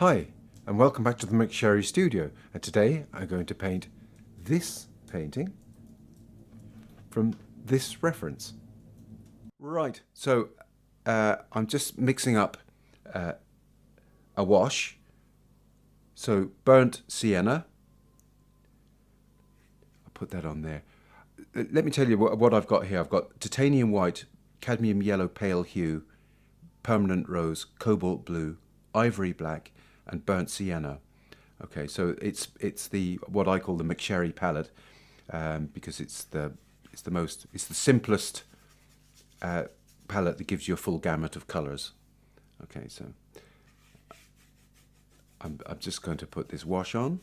Hi, and welcome back to the McSherryStudio. And today I'm going to paint this painting from this reference. Right, so I'm just mixing up a wash. So burnt sienna. I'll put that on there. Let me tell you what I've got here. I've got titanium white, cadmium yellow pale hue, permanent rose, cobalt blue, ivory black, and burnt sienna. Okay, so it's the what I call the McSherry palette because it's the simplest palette that gives you a full gamut of colours. Okay, so I'm just going to put this wash on.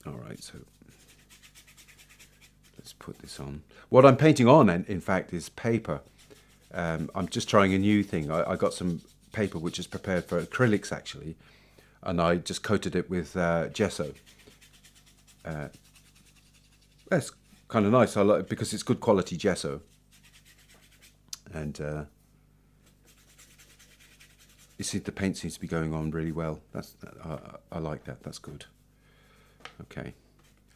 All right, so let's put this on. What I'm painting on, in fact, is paper. I'm just trying a new thing. I got some paper which is prepared for acrylics, actually, and I just coated it with gesso. That's kind of nice. I like it because it's good quality gesso, and you see the paint seems to be going on really well. I like that. That's good. Okay.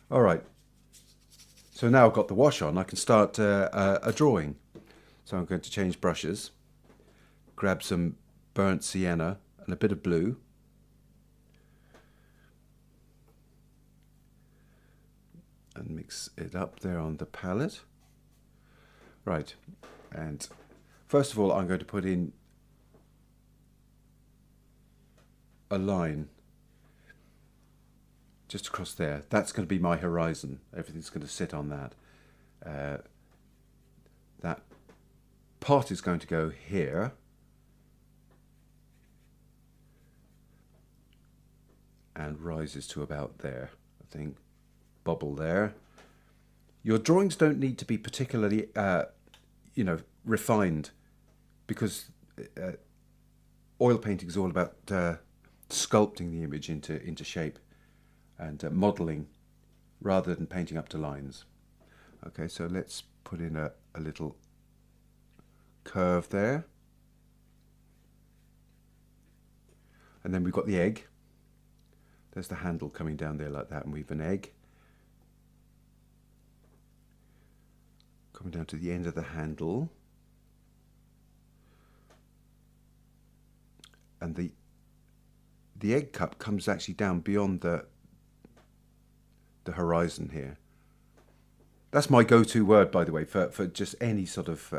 All right. So now I've got the wash on, I can start a drawing. So I'm going to change brushes, grab some burnt sienna and a bit of blue. And mix it up there on the palette. Right, and first of all I'm going to put in a line just across there. That's going to be my horizon. Everything's going to sit on that. That pot is going to go here. And rises to about there, I think. Bubble there. Your drawings don't need to be particularly, refined, because oil painting is all about sculpting the image into shape and modelling rather than painting up to lines. Okay, so let's put in a little curve there. And then we've got the egg. There's the handle coming down there like that, and we've an egg coming down to the end of the handle. And the egg cup comes actually down beyond the horizon here. That's my go-to word, by the way, for just any sort of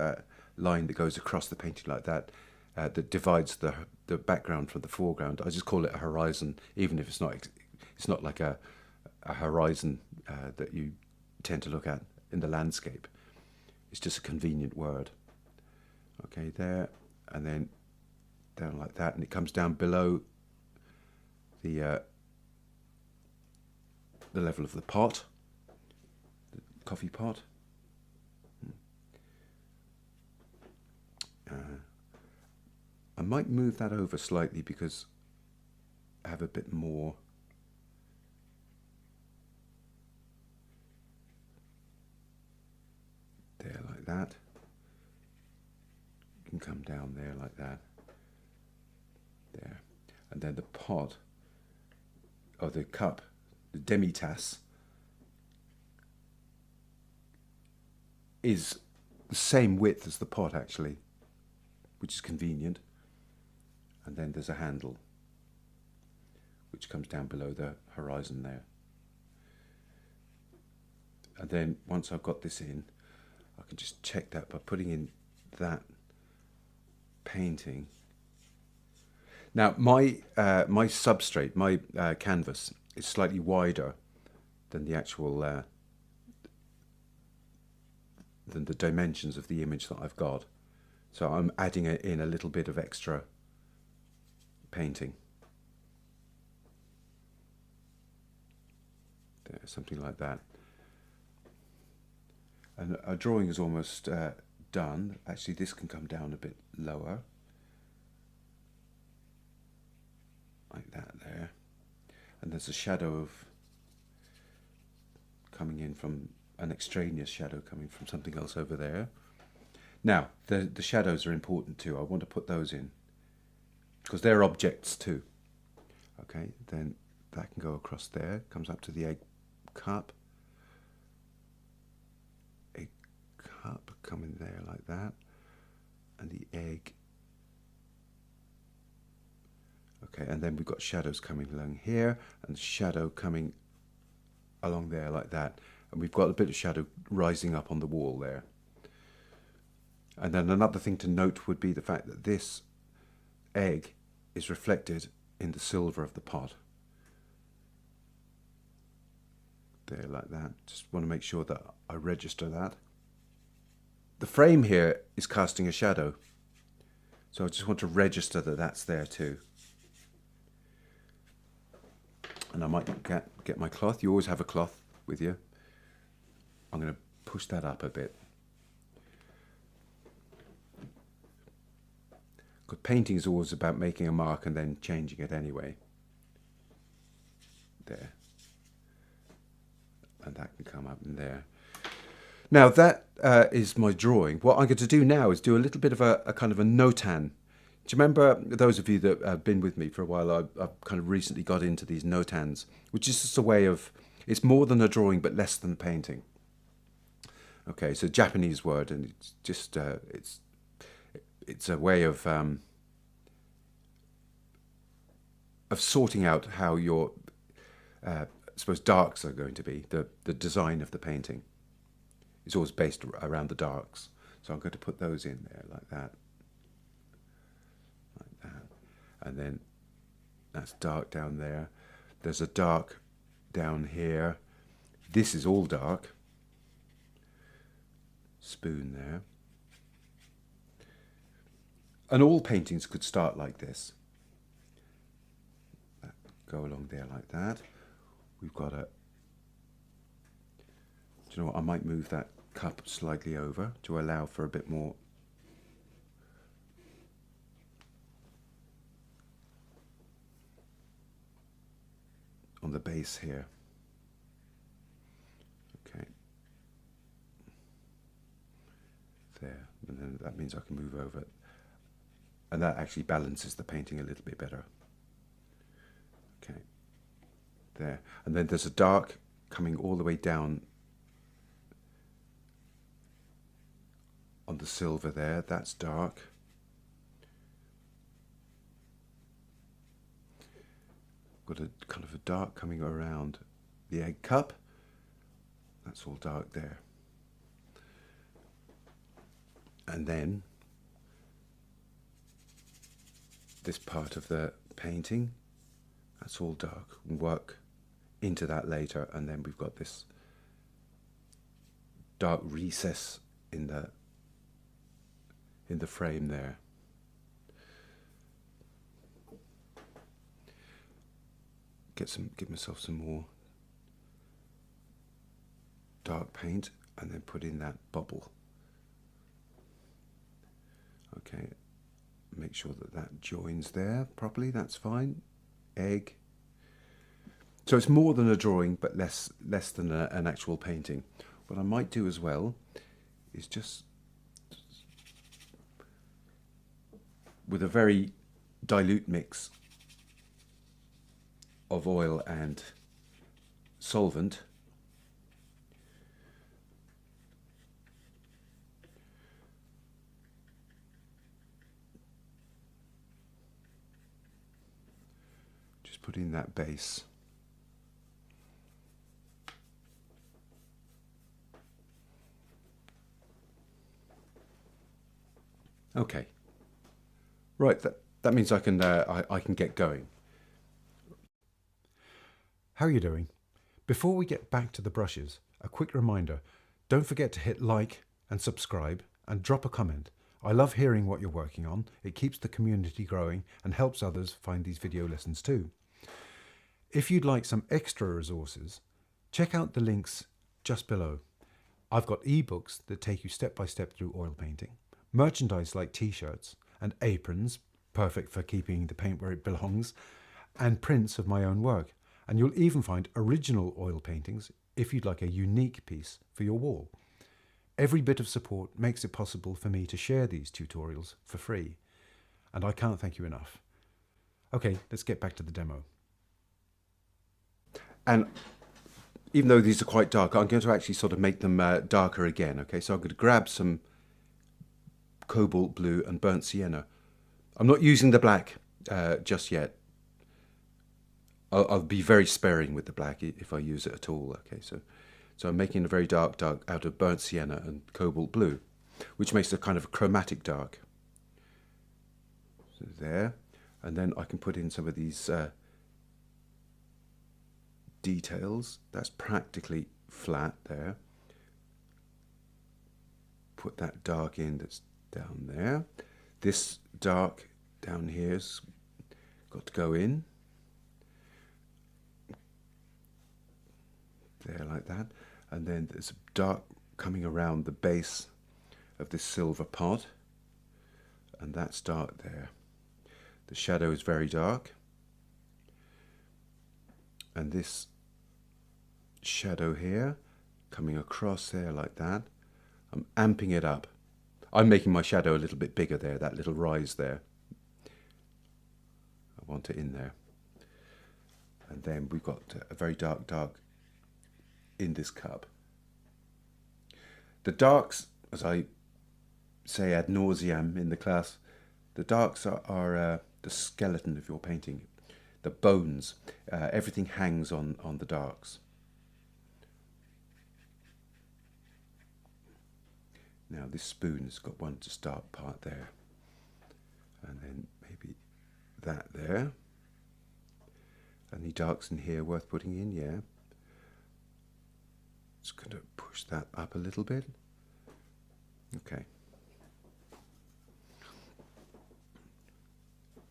line that goes across the painting like that, that divides the background from the foreground. I just call it a horizon, even if it's not like a horizon that you tend to look at in the landscape. It's just a convenient word. Okay, there, and then down like that, and it comes down below the level of the pot, the coffee pot. I might move that over slightly because I have a bit more. There, like that. You can come down there like that. There. And then the pot, or the cup, the demi-tasse, is the same width as the pot, actually, which is convenient. And then there's a handle which comes down below the horizon there. And then once I've got this in, I can just check that by putting in that painting. Now my substrate, my canvas, is slightly wider than the actual than the dimensions of the image that I've got. So I'm adding in a little bit of extra painting. There, something like that. And our drawing is almost done. Actually, this can come down a bit lower. Like that there. And there's a shadow of coming in from an extraneous shadow coming from something else over there. Now, the shadows are important too. I want to put those in because they're objects too. Okay, then that can go across there, comes up to the egg cup. Egg cup coming there like that. And the egg. Okay, and then we've got shadows coming along here and shadow coming along there like that. And we've got a bit of shadow rising up on the wall there. And then another thing to note would be the fact that this egg is reflected in the silver of the pot. There like that. Just want to make sure that I register that. The frame here is casting a shadow. So I just want to register that that's there too. And I might get my cloth. You always have a cloth with you. I'm going to push that up a bit. Because painting is always about making a mark and then changing it anyway. There. And that can come up in there. Now that is my drawing. What I'm going to do now is do a little bit of a kind of a Notan. Do you remember, those of you that have been with me for a while, I've kind of recently got into these Notans, which is just a way of, it's more than a drawing but less than painting. Okay, it's a Japanese word, and it's just, it's a way of sorting out how your, I suppose, darks are going to be, the design of the painting. It's always based around the darks. So I'm going to put those in there like that. And then that's dark down there. There's a dark down here. This is all dark. Spoon there. And all paintings could start like this. Go along there like that. We've got a... Do you know what? I might move that cup slightly over to allow for a bit more... on the base here. Okay. There. And then that means I can move over it. And that actually balances the painting a little bit better. Okay. There. And then there's a dark coming all the way down on the silver there. That's dark. Got a kind of a dark coming around the egg cup. That's all dark there. And then this part of the painting, that's all dark. We'll work into that later, and then we've got this dark recess in the frame there. Give myself some more dark paint and then put in that bubble. Okay, make sure that that joins there properly. That's fine. Egg. So it's more than a drawing, but less than an actual painting. What I might do as well is just with a very dilute mix of oil and solvent, just put in that base. Okay, right. That means I can get going. How are you doing? Before we get back to the brushes, a quick reminder, don't forget to hit like and subscribe and drop a comment. I love hearing what you're working on. It keeps the community growing and helps others find these video lessons too. If you'd like some extra resources, check out the links just below. I've got ebooks that take you step by step through oil painting, merchandise like t-shirts and aprons, perfect for keeping the paint where it belongs, and prints of my own work. And you'll even find original oil paintings if you'd like a unique piece for your wall. Every bit of support makes it possible for me to share these tutorials for free, and I can't thank you enough. Okay, let's get back to the demo. And even though these are quite dark, I'm going to actually sort of make them darker again. Okay, so I'm going to grab some cobalt blue and burnt sienna. I'm not using the black just yet. I'll be very sparing with the black if I use it at all. Okay, so I'm making a very dark out of burnt sienna and cobalt blue, which makes a kind of chromatic dark. So there, and then I can put in some of these details. That's practically flat there. Put that dark in that's down there. This dark down here's got to go in. There, like that. And then there's a dark coming around the base of this silver pot, and that's dark there. The shadow is very dark, and this shadow here coming across there like that. I'm amping it up. I'm making my shadow a little bit bigger there, that little rise there. I want it in there. And then we've got a very dark in this cup. The darks, as I say ad nauseam in the class, the darks are the skeleton of your painting, the bones. Everything hangs on the darks. Now this spoon has got one just dark part there, and then maybe that there. Any darks in here worth putting in? Yeah. Just going to push that up a little bit. Okay.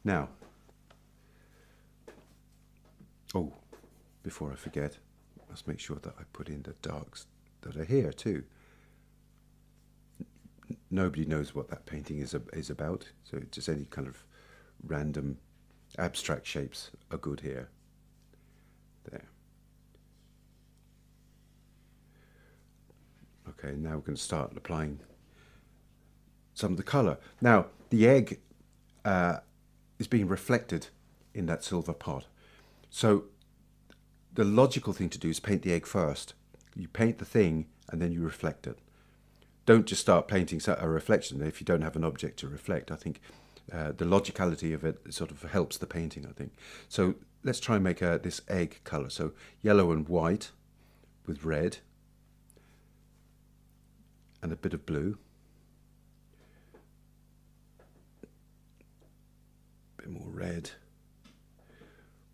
Now, oh, before I forget, I must make sure that I put in the darks that are here too. Nobody knows what that painting is about, so just any kind of random abstract shapes are good here. There. Okay, now we're going to start applying some of the colour. Now, the egg is being reflected in that silver pot. So the logical thing to do is paint the egg first. You paint the thing and then you reflect it. Don't just start painting a reflection if you don't have an object to reflect. I think the logicality of it sort of helps the painting, I think. So let's try and make this egg colour. So yellow and white with red. And a bit of blue. A bit more red.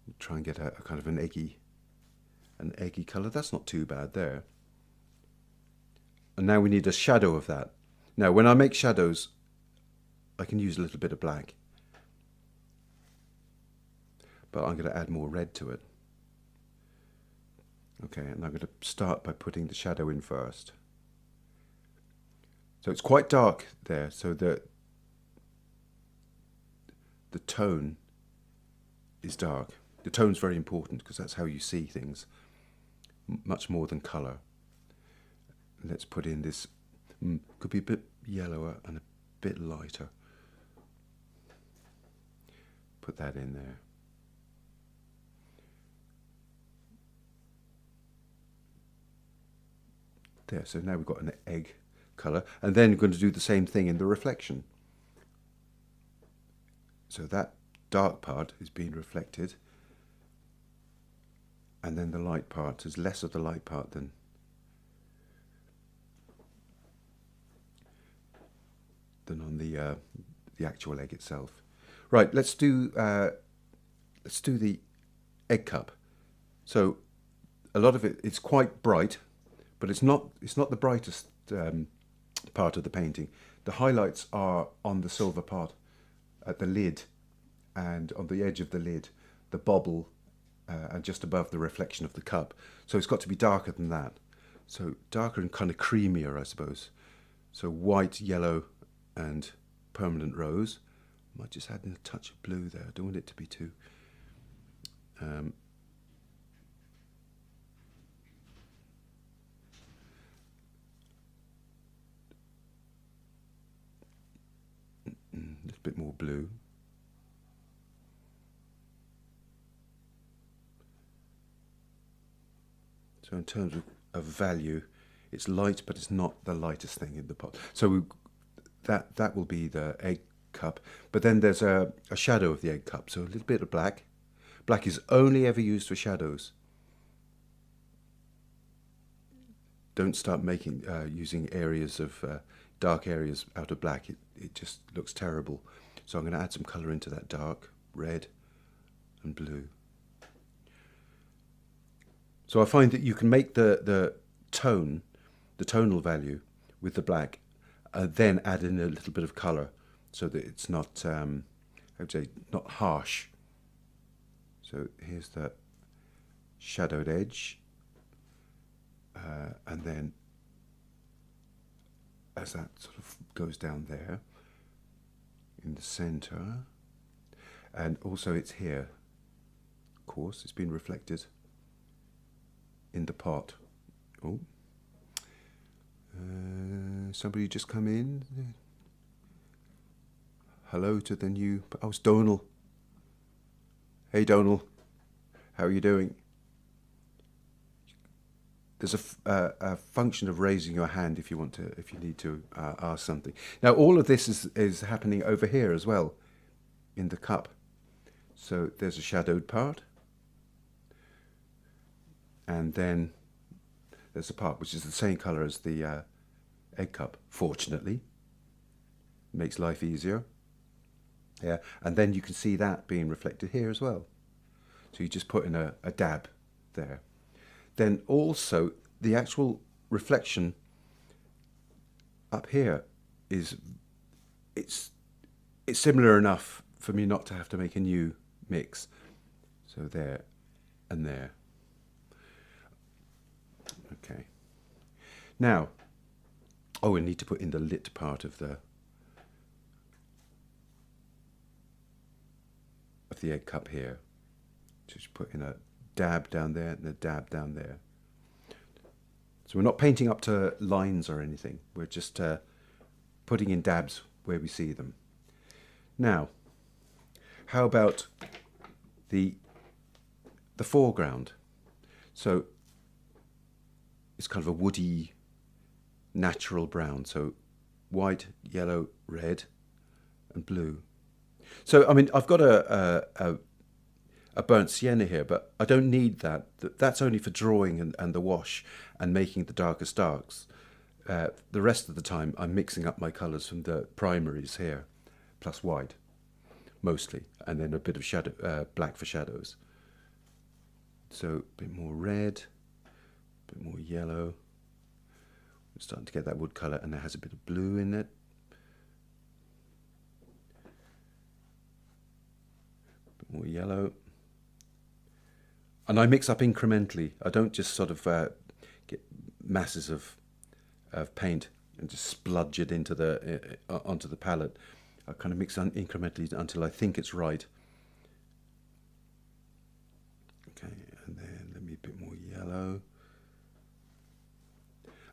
We'll try and get a kind of an eggy colour. That's not too bad there. And now we need a shadow of that. Now when I make shadows, I can use a little bit of black. But I'm going to add more red to it. Okay, and I'm going to start by putting the shadow in first. So it's quite dark there, so the tone is dark. The tone's very important because that's how you see things, much more than colour. Let's put in this, could be a bit yellower and a bit lighter. Put that in there. There, so now we've got an egg colour, and then we're going to do the same thing in the reflection. So that dark part is being reflected, and then the light part, there's less of the light part than on the actual egg itself. Right, let's do the egg cup. So a lot of it's quite bright, but it's not the brightest part of the painting. The highlights are on the silver pot, at the lid, and on the edge of the lid, the bobble, and just above the reflection of the cup. So it's got to be darker than that. So darker and kind of creamier, I suppose. So white, yellow, and permanent rose. Might just add in a touch of blue there. I don't want it to be too. a little bit more blue. So in terms of value, it's light, but it's not the lightest thing in the pot. So that will be the egg cup. But then there's a shadow of the egg cup, so a little bit of black. Black is only ever used for shadows. Don't start making using areas of dark areas out of black. It just looks terrible. So I'm going to add some colour into that dark red and blue. So I find that you can make the tonal value with the black, then add in a little bit of colour so that it's not, I would say, not harsh. So here's the shadowed edge, and then as that sort of goes down there in the centre, and also it's here, of course, it's been reflected in the pot. Oh, somebody just come in. Hello to the new. Oh, it's Donal. Hey, Donal. How are you doing? There's a function of raising your hand if you want to, if you need to ask something. Now, all of this is happening over here as well, in the cup. So there's a shadowed part. And then there's a part which is the same colour as the egg cup, fortunately. Makes life easier. Yeah, and then you can see that being reflected here as well. So you just put in a dab there. Then also the actual reflection up here is it's similar enough for me not to have to make a new mix. So there and there. Okay. Now, oh, we need to put in the lit part of the egg cup here. Just put in a dab down there and a dab down there. So we're not painting up to lines or anything. We're just putting in dabs where we see them. Now, how about the foreground? So it's kind of a woody, natural brown. So white, yellow, red, and blue. So, I mean, I've got a burnt sienna here, but I don't need that. That's only for drawing and the wash and making the darkest darks. The rest of the time, I'm mixing up my colours from the primaries here, plus white, mostly, and then a bit of shadow, black for shadows. So a bit more red, a bit more yellow. I'm starting to get that wood colour, and it has a bit of blue in it. More yellow, and I mix up incrementally. I don't just sort of get masses of paint and just spludge it into onto the palette. I kind of mix incrementally until I think it's right. Okay, and then let me a bit more yellow.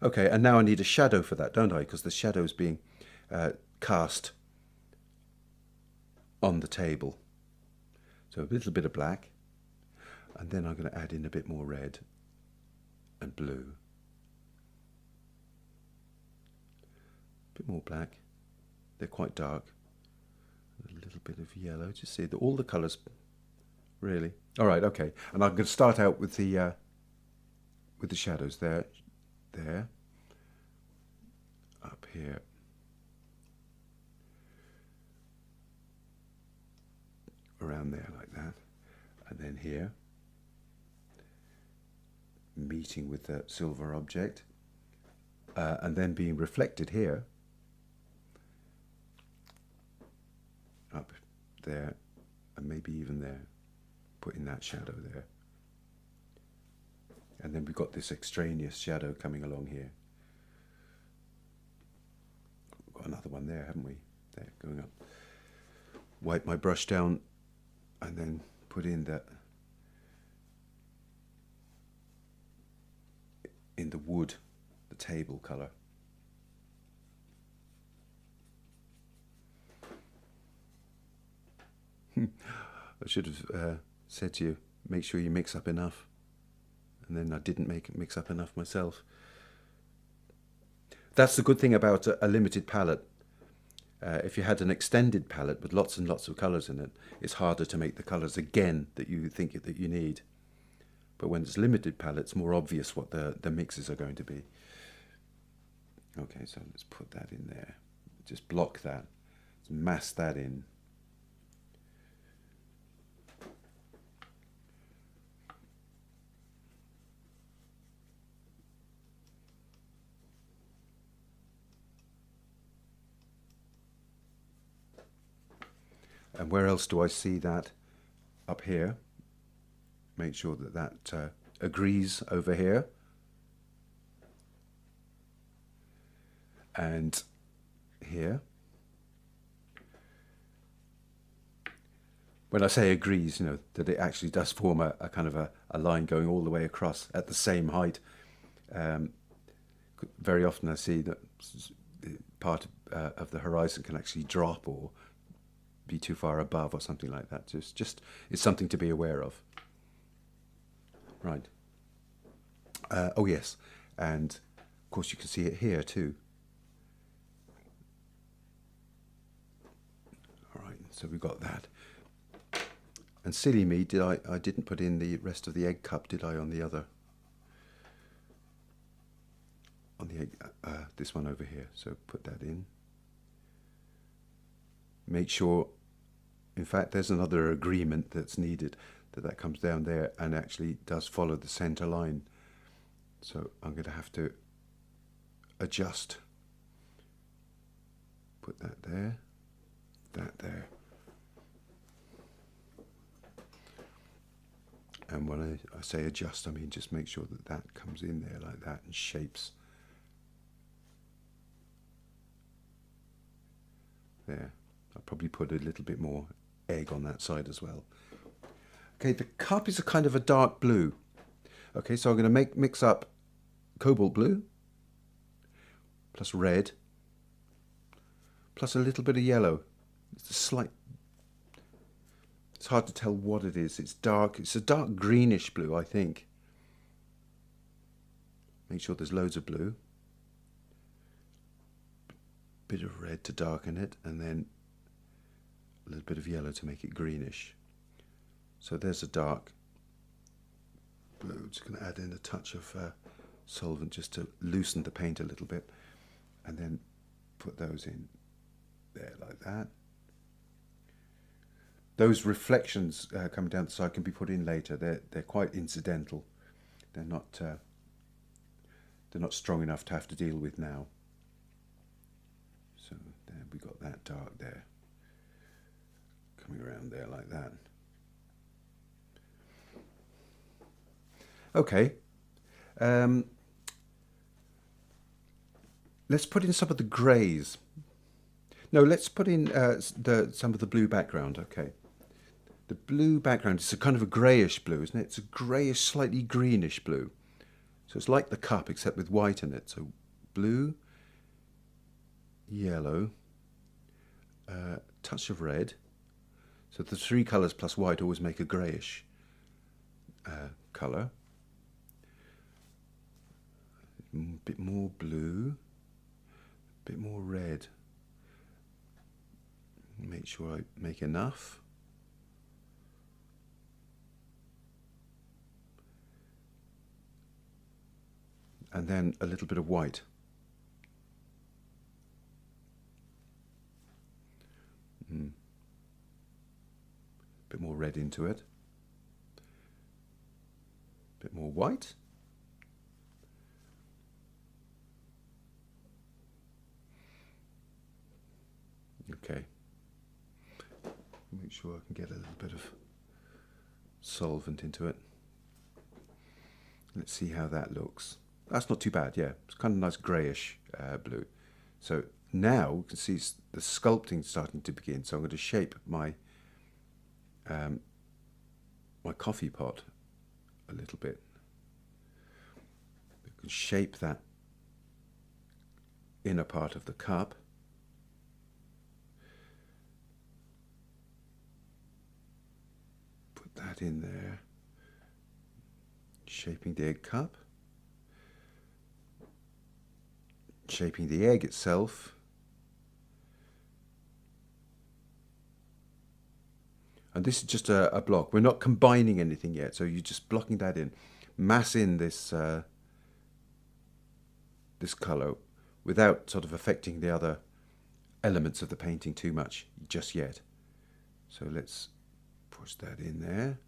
Okay, and now I need a shadow for that, don't I? Because the shadow is being cast on the table. So a little bit of black, and then I'm going to add in a bit more red and blue. A bit more black. They're quite dark. A little bit of yellow. Just see all the colours, really. All right, okay. And I'm going to start out with the shadows there, up here. Around there like that, and then here, meeting with the silver object, and then being reflected here, up there, and maybe even there, putting that shadow there. And then we've got this extraneous shadow coming along here. We've got another one there, haven't we? There, going up. Wipe my brush down, and then put in that in the wood, the table colour. I should have said to you, make sure you mix up enough. And then I didn't mix up enough myself. That's the good thing about a limited palette. If you had an extended palette with lots and lots of colours in it, it's harder to make the colours again that you think that you need. But when it's limited palette, it's more obvious what the mixes are going to be. Okay, so let's put that in there. Just block that. Let's mass that in. And where else do I see that? Up here. Make sure that that agrees over here. And here. When I say agrees, you know, that it actually does form a kind of a line going all the way across at the same height. Very often I see that part of the horizon can actually drop or be too far above or something like that. Just it's something to be aware of. Right. Oh yes, and of course you can see it here too. All right, so we've got that. And silly me, I didn't put in the rest of the egg cup, did I? On the other, on the egg, this one over here. So put that in. Make sure. In fact, there's another agreement that's needed, that comes down there and actually does follow the center line. So I'm going to have to adjust. Put that there, that there. And when I say adjust, I mean just make sure that that comes in there like that and shapes. There. I'll probably put a little bit more egg on that side as well. Okay, the cup is a kind of a dark blue. Okay, so I'm going to mix up cobalt blue plus red plus a little bit of yellow. It's a slight. It's hard to tell what it is. It's dark. It's a dark greenish blue, I think. Make sure there's loads of blue. Bit of red to darken it, and then a little bit of yellow to make it greenish. So there's a dark blue. Just going to add in a touch of solvent just to loosen the paint a little bit, and then put those in there like that. Those reflections coming down the side can be put in later. They're quite incidental. They're not strong enough to have to deal with now. So there we got that dark there, coming around there like that. Okay. Let's put in some of the greys. No, let's put in some of the blue background. Okay. The blue background is a kind of a greyish blue, isn't it? It's a greyish, slightly greenish blue. So it's like the cup, except with white in it. So blue, yellow, touch of red. So the three colours plus white always make a greyish colour. A bit more blue, a bit more red. Make sure I make enough. And then a little bit of white. A bit more red into it. A bit more white. Okay. Make sure I can get a little bit of solvent into it. Let's see how that looks. That's not too bad, yeah. It's kind of nice greyish blue. So now we can see the sculpting starting to begin. So I'm going to shape my my coffee pot a little bit. We can shape that inner part of the cup. Put that in there. Shaping the egg cup. Shaping the egg itself. And this is just a block. We're not combining anything yet, so you're just blocking that in. Mass in this this colour without sort of affecting the other elements of the painting too much just yet. So let's push that in there.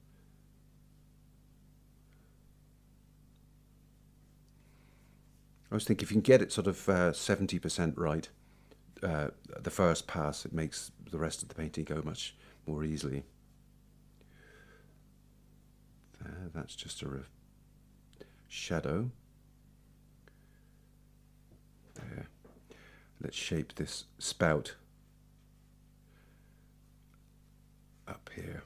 I always think if you can get it sort of 70% right, the first pass, it makes the rest of the painting go much more easily. That's just a shadow. There. Let's shape this spout up here.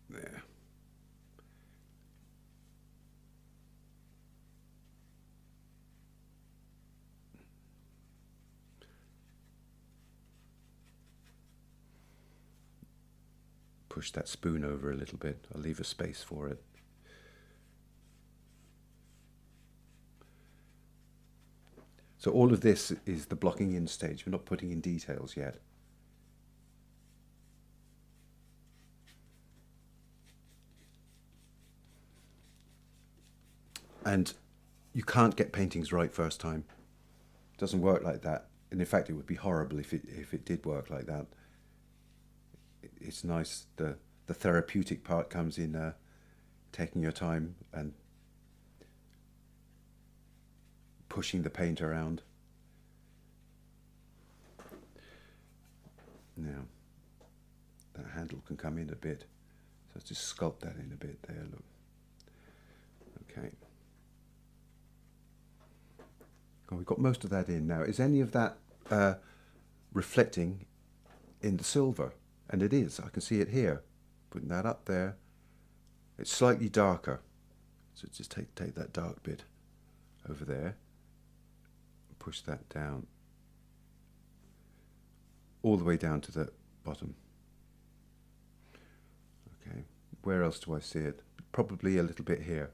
There. Push that spoon over a little bit. I'll leave a space for it. So all of this is the blocking in stage. We're not putting in details yet. And you can't get paintings right first time. It doesn't work like that. And in fact, it would be horrible if it did work like that. It's nice. The therapeutic part comes in taking your time and pushing the paint around. Now, that handle can come in a bit. So let's just sculpt that in a bit there, look. Okay. Well, we've got most of that in now. Is any of that reflecting in the silver? And it is. I can see it here. Putting that up there. It's slightly darker. So just take that dark bit over there. Push that down. All the way down to the bottom. Okay. Where else do I see it? Probably a little bit here.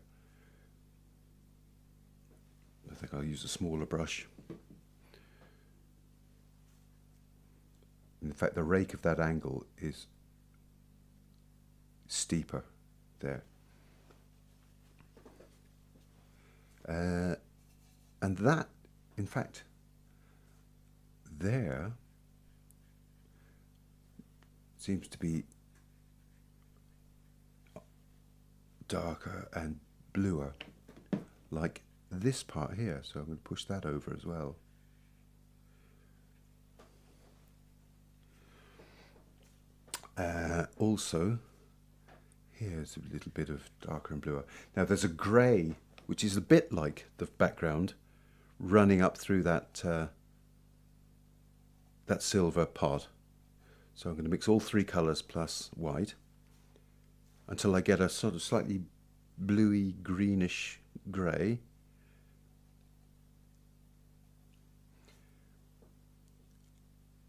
I think I'll use a smaller brush. In fact, the rake of that angle is steeper there. And that, in fact, there seems to be darker and bluer, like this part here. So I'm going to push that over as well. Also, here's a little bit of darker and bluer. Now there's a grey, which is a bit like the background, running up through that that silver pot. So I'm going to mix all three colours plus white until I get a sort of slightly bluey greenish grey.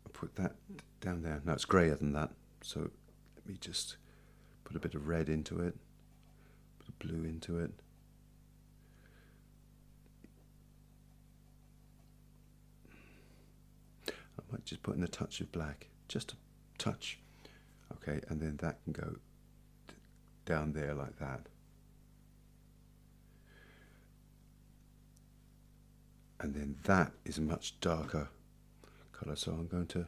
I'll put that down there. Now it's greyer than that. So let me just put a bit of red into it, put a blue into it. I might just put in a touch of black, just a touch. Okay, and then that can go down there like that. And then that is a much darker colour, so I'm going to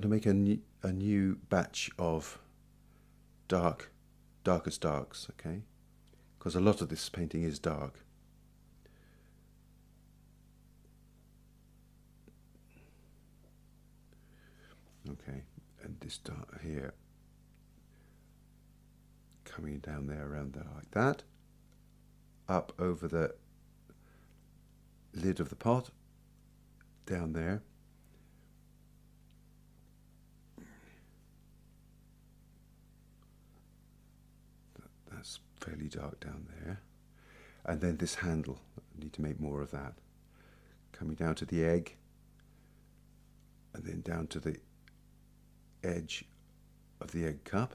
make a new batch of darkest darks, okay? Because a lot of this painting is dark. Okay, and this dark here, coming down there around there like that, up over the lid of the pot, down there. That's fairly dark down there. And then this handle, I need to make more of that. Coming down to the egg, and then down to the edge of the egg cup.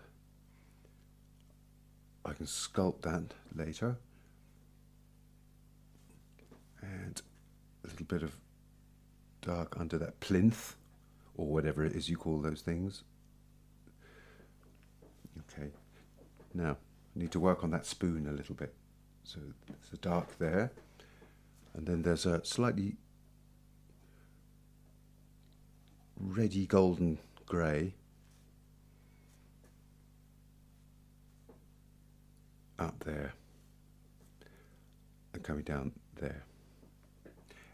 I can sculpt that later. And a little bit of dark under that plinth, or whatever it is you call those things. Okay, now I need to work on that spoon a little bit. So there's a dark there, and then there's a slightly reddy golden grey up there and coming down there.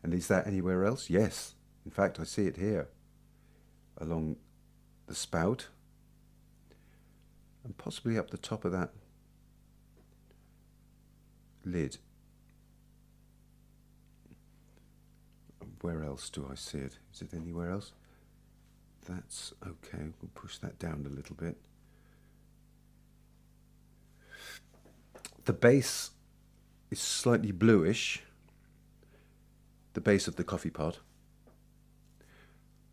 And is that anywhere else? Yes, in fact I see it here along the spout and possibly up the top of that lid. Where else do I see it? Is it anywhere else? That's okay, we'll push that down a little bit. The base is slightly bluish, the base of the coffee pot.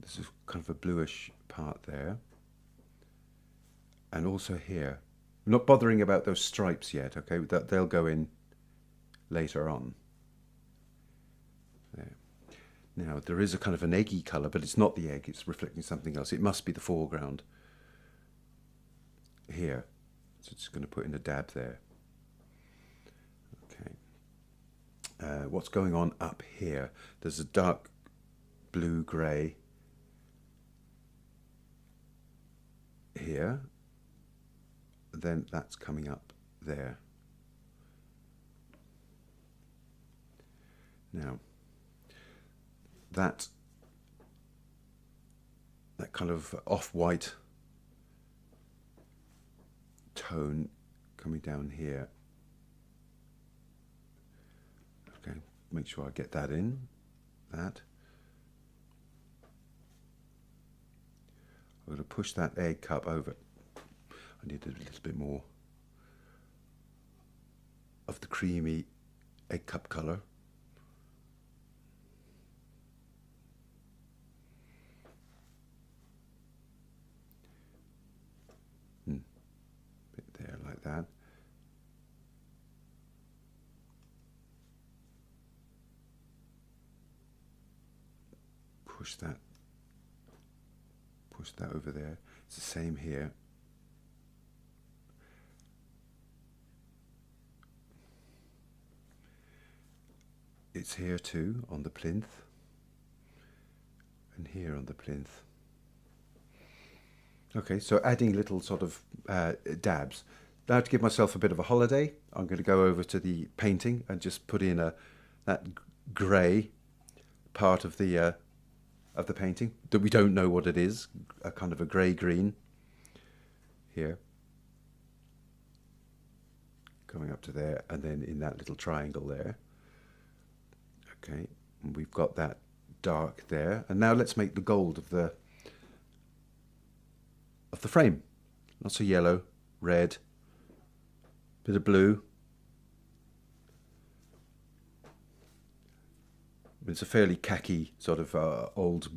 This is kind of a bluish part there. And also here. I'm not bothering about those stripes yet, okay? They'll go in later on. There. Now, there is a kind of an eggy colour, but it's not the egg, it's reflecting something else. It must be the foreground here. So just going to put in a dab there. Okay. What's going on up here? There's a dark blue-grey here. Then that's coming up there. Now, that kind of off-white tone coming down here. Okay, make sure I get that in. That. I'm going to push that egg cup over. I need a little bit more of the creamy egg cup colour. Bit there like that. Push that over there. It's the same here. It's here too, on the plinth, and here on the plinth. Okay, so adding little sort of dabs. Now to give myself a bit of a holiday, I'm going to go over to the painting and just put in that grey part of the painting that we don't know what it is, a kind of a grey-green here. Going up to there, and then in that little triangle there. Okay, and we've got that dark there, and now let's make the gold of the frame. Lots of yellow, red, bit of blue. It's a fairly khaki sort of old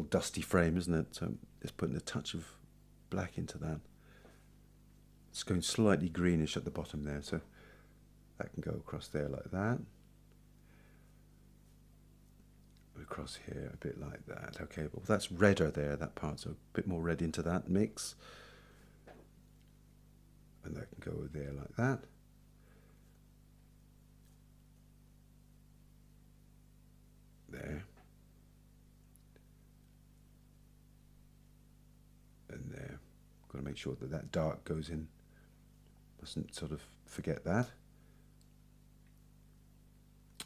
dusty frame, isn't it? So just putting a touch of black into that. It's going slightly greenish at the bottom there, so that can go across there like that. Across here a bit like that. Okay, well that's redder there, that part, so a bit more red into that mix. And that can go there like that. There. And there. Got to make sure that that dark goes in. Mustn't sort of forget that.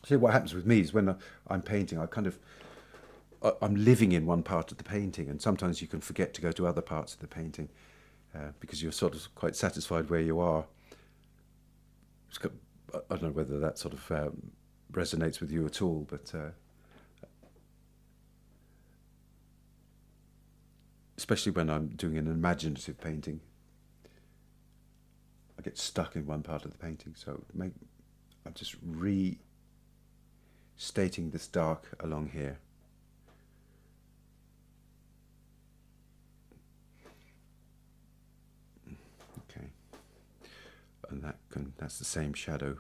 See, what happens with me is when I'm painting, I'm living in one part of the painting, and sometimes you can forget to go to other parts of the painting because you're sort of quite satisfied where you are. I don't know whether that sort of resonates with you at all, but especially when I'm doing an imaginative painting, I get stuck in one part of the painting. So I'm just restating this dark along here. Okay, and that's the same shadow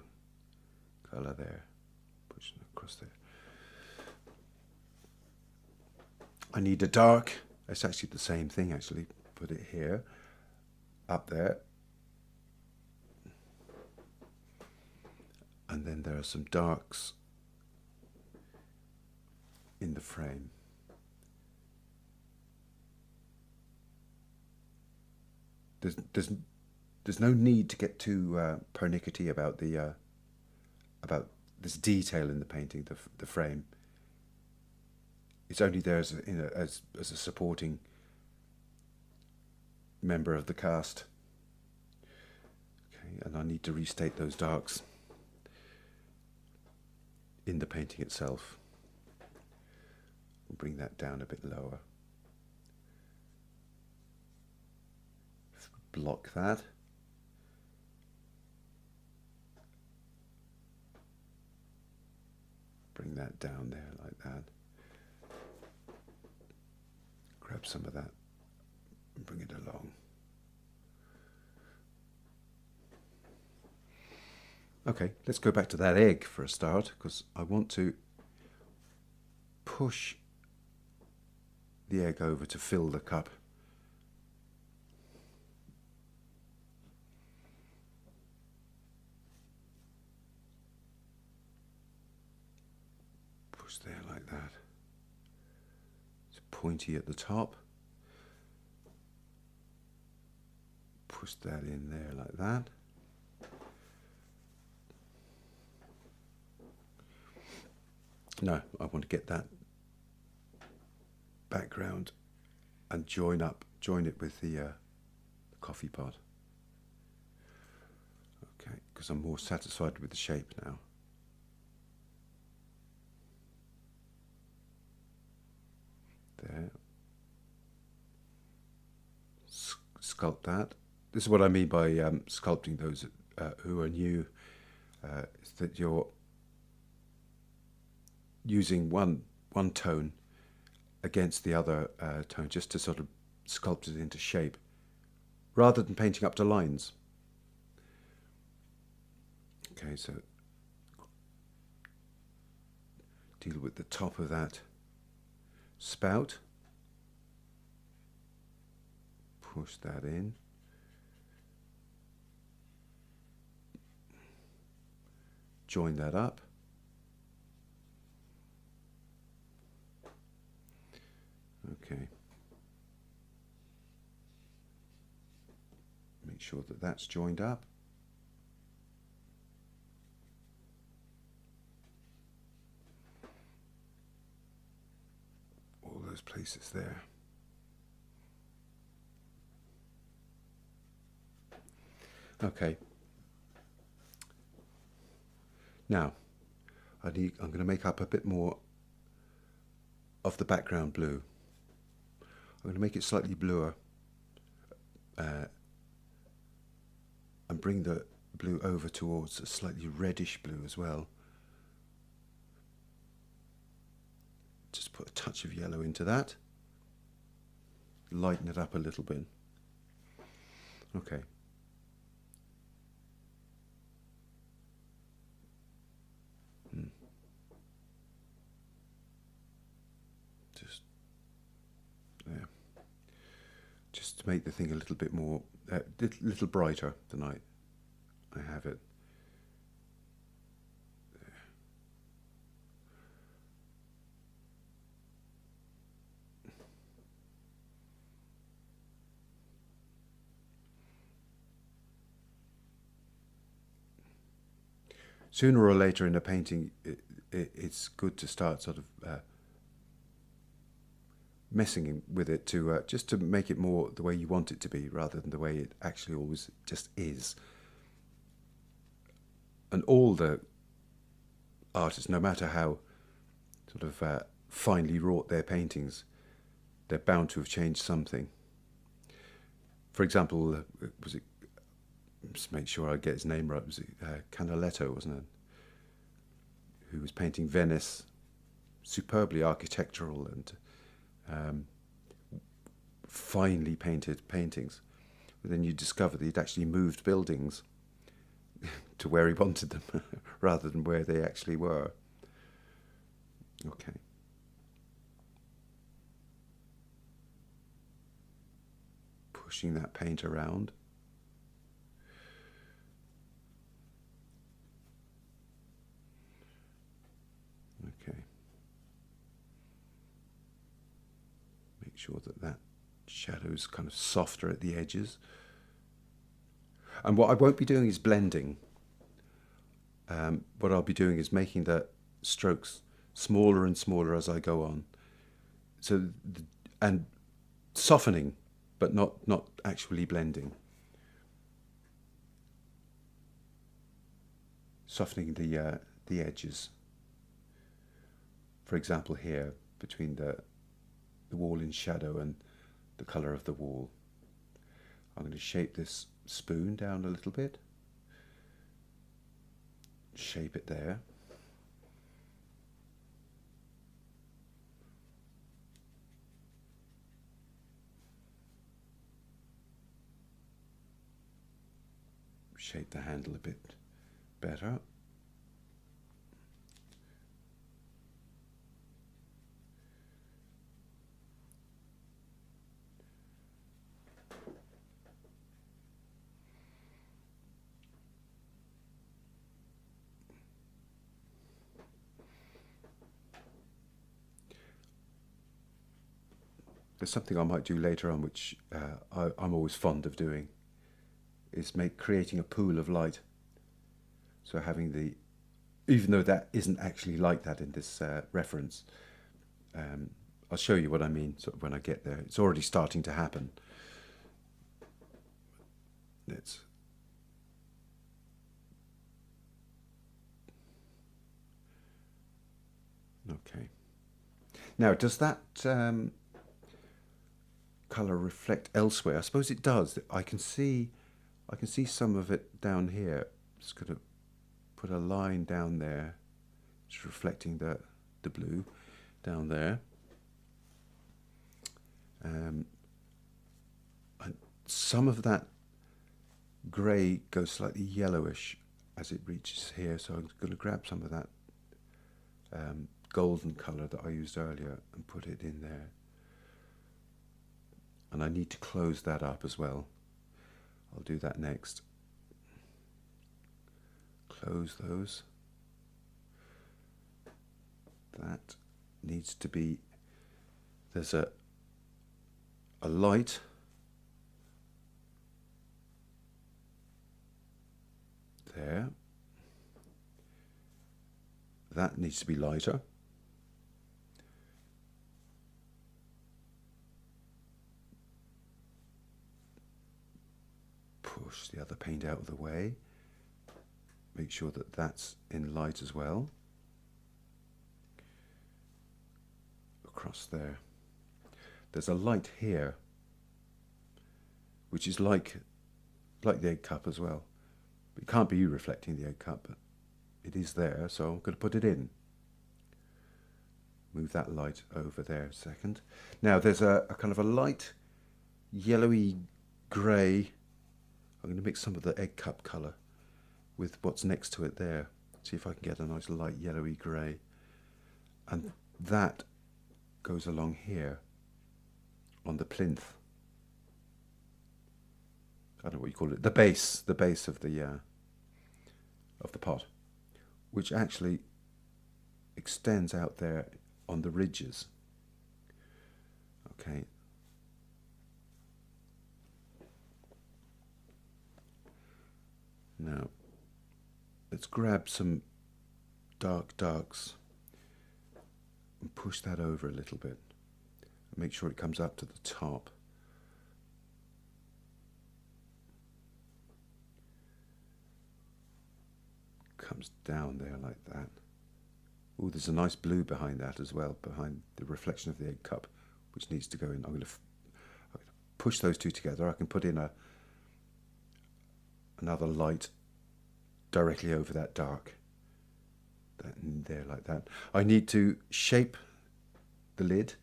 color there, pushing across there. I need a dark. It's actually the same thing. Actually, put it here, up there, and then there are some darks in the frame. There's no need to get too pernickety about this detail in the painting, the frame. It's only there as a supporting member of the cast. Okay, and I need to restate those darks in the painting itself. We'll bring that down a bit lower. Block that. Bring that down there like that. Grab some of that and bring it along. Okay, let's go back to that egg for a start, because I want to push the egg over to fill the cup. Push there like that. It's pointy at the top. Push that in there like that. No, I want to get that background and join it with the coffee pot. Okay, because I'm more satisfied with the shape now. There. Sculpt that. This is what I mean by sculpting. Those who are new, is that you're using one tone against the other tone, just to sort of sculpt it into shape, rather than painting up to lines. Okay, so deal with the top of that spout. Push that in. Join that up. Okay. Make sure that that's joined up. All those places there. Okay. Now, I'm going to make up a bit more of the background blue. I'm going to make it slightly bluer and bring the blue over towards a slightly reddish blue as well. Just put a touch of yellow into that. Lighten it up a little bit. Okay. Just there. Just to make the thing a little bit more, little brighter than I have it. There. Sooner or later in a painting, it's good to start sort of messing with it to just to make it more the way you want it to be, rather than the way it actually always just is. And all the artists, no matter how sort of finely wrought their paintings, they're bound to have changed something. For example, was it Just make sure I get his name right. Was it Canaletto, wasn't it? Who was painting Venice, superbly architectural and finely painted paintings. But then you discover that he'd actually moved buildings to where he wanted them rather than where they actually were. Okay. Pushing that paint around. Okay. Make sure that that shadow's kind of softer at the edges. And what I won't be doing is blending. What I'll be doing is making the strokes smaller and smaller as I go on. So, and softening, but not actually blending. Softening the edges. For example, here between the wall in shadow and the colour of the wall. I'm going to shape this spoon down a little bit. Shape it there. Shape the handle a bit better. There's something I might do later on, which I'm always fond of doing, is creating a pool of light. So having even though that isn't actually like that in this reference, I'll show you what I mean sort of when I get there. It's already starting to happen. Okay. Now, does that colour reflect elsewhere? I suppose it does. I can see some of it down here. Just going to put a line down there. It's reflecting the blue down there. And some of that grey goes slightly yellowish as it reaches here. So I'm going to grab some of that golden colour that I used earlier and put it in there. And I need to close that up as well. I'll do that next. Close those. That needs to be, there's a light there. That needs to be lighter. Push the other paint out of the way. Make sure that that's in light as well. Across there. There's a light here, which is like the egg cup as well. It can't be reflecting the egg cup, but it is there, so I'm going to put it in. Move that light over there a second. Now there's a kind of a light yellowy grey. I'm going to mix some of the egg cup colour with what's next to it there. See if I can get a nice light yellowy grey. And that goes along here on the plinth. I don't know what you call it. The base of the pot, which actually extends out there on the ridges. Okay. Now, let's grab some darks and push that over a little bit. Make sure it comes up to the top. Comes down there like that. Oh, there's a nice blue behind that as well, behind the reflection of the egg cup, which needs to go in. I'm going to push those two together. I can put in a another light directly over that dark. That in there like that. I need to shape the lid.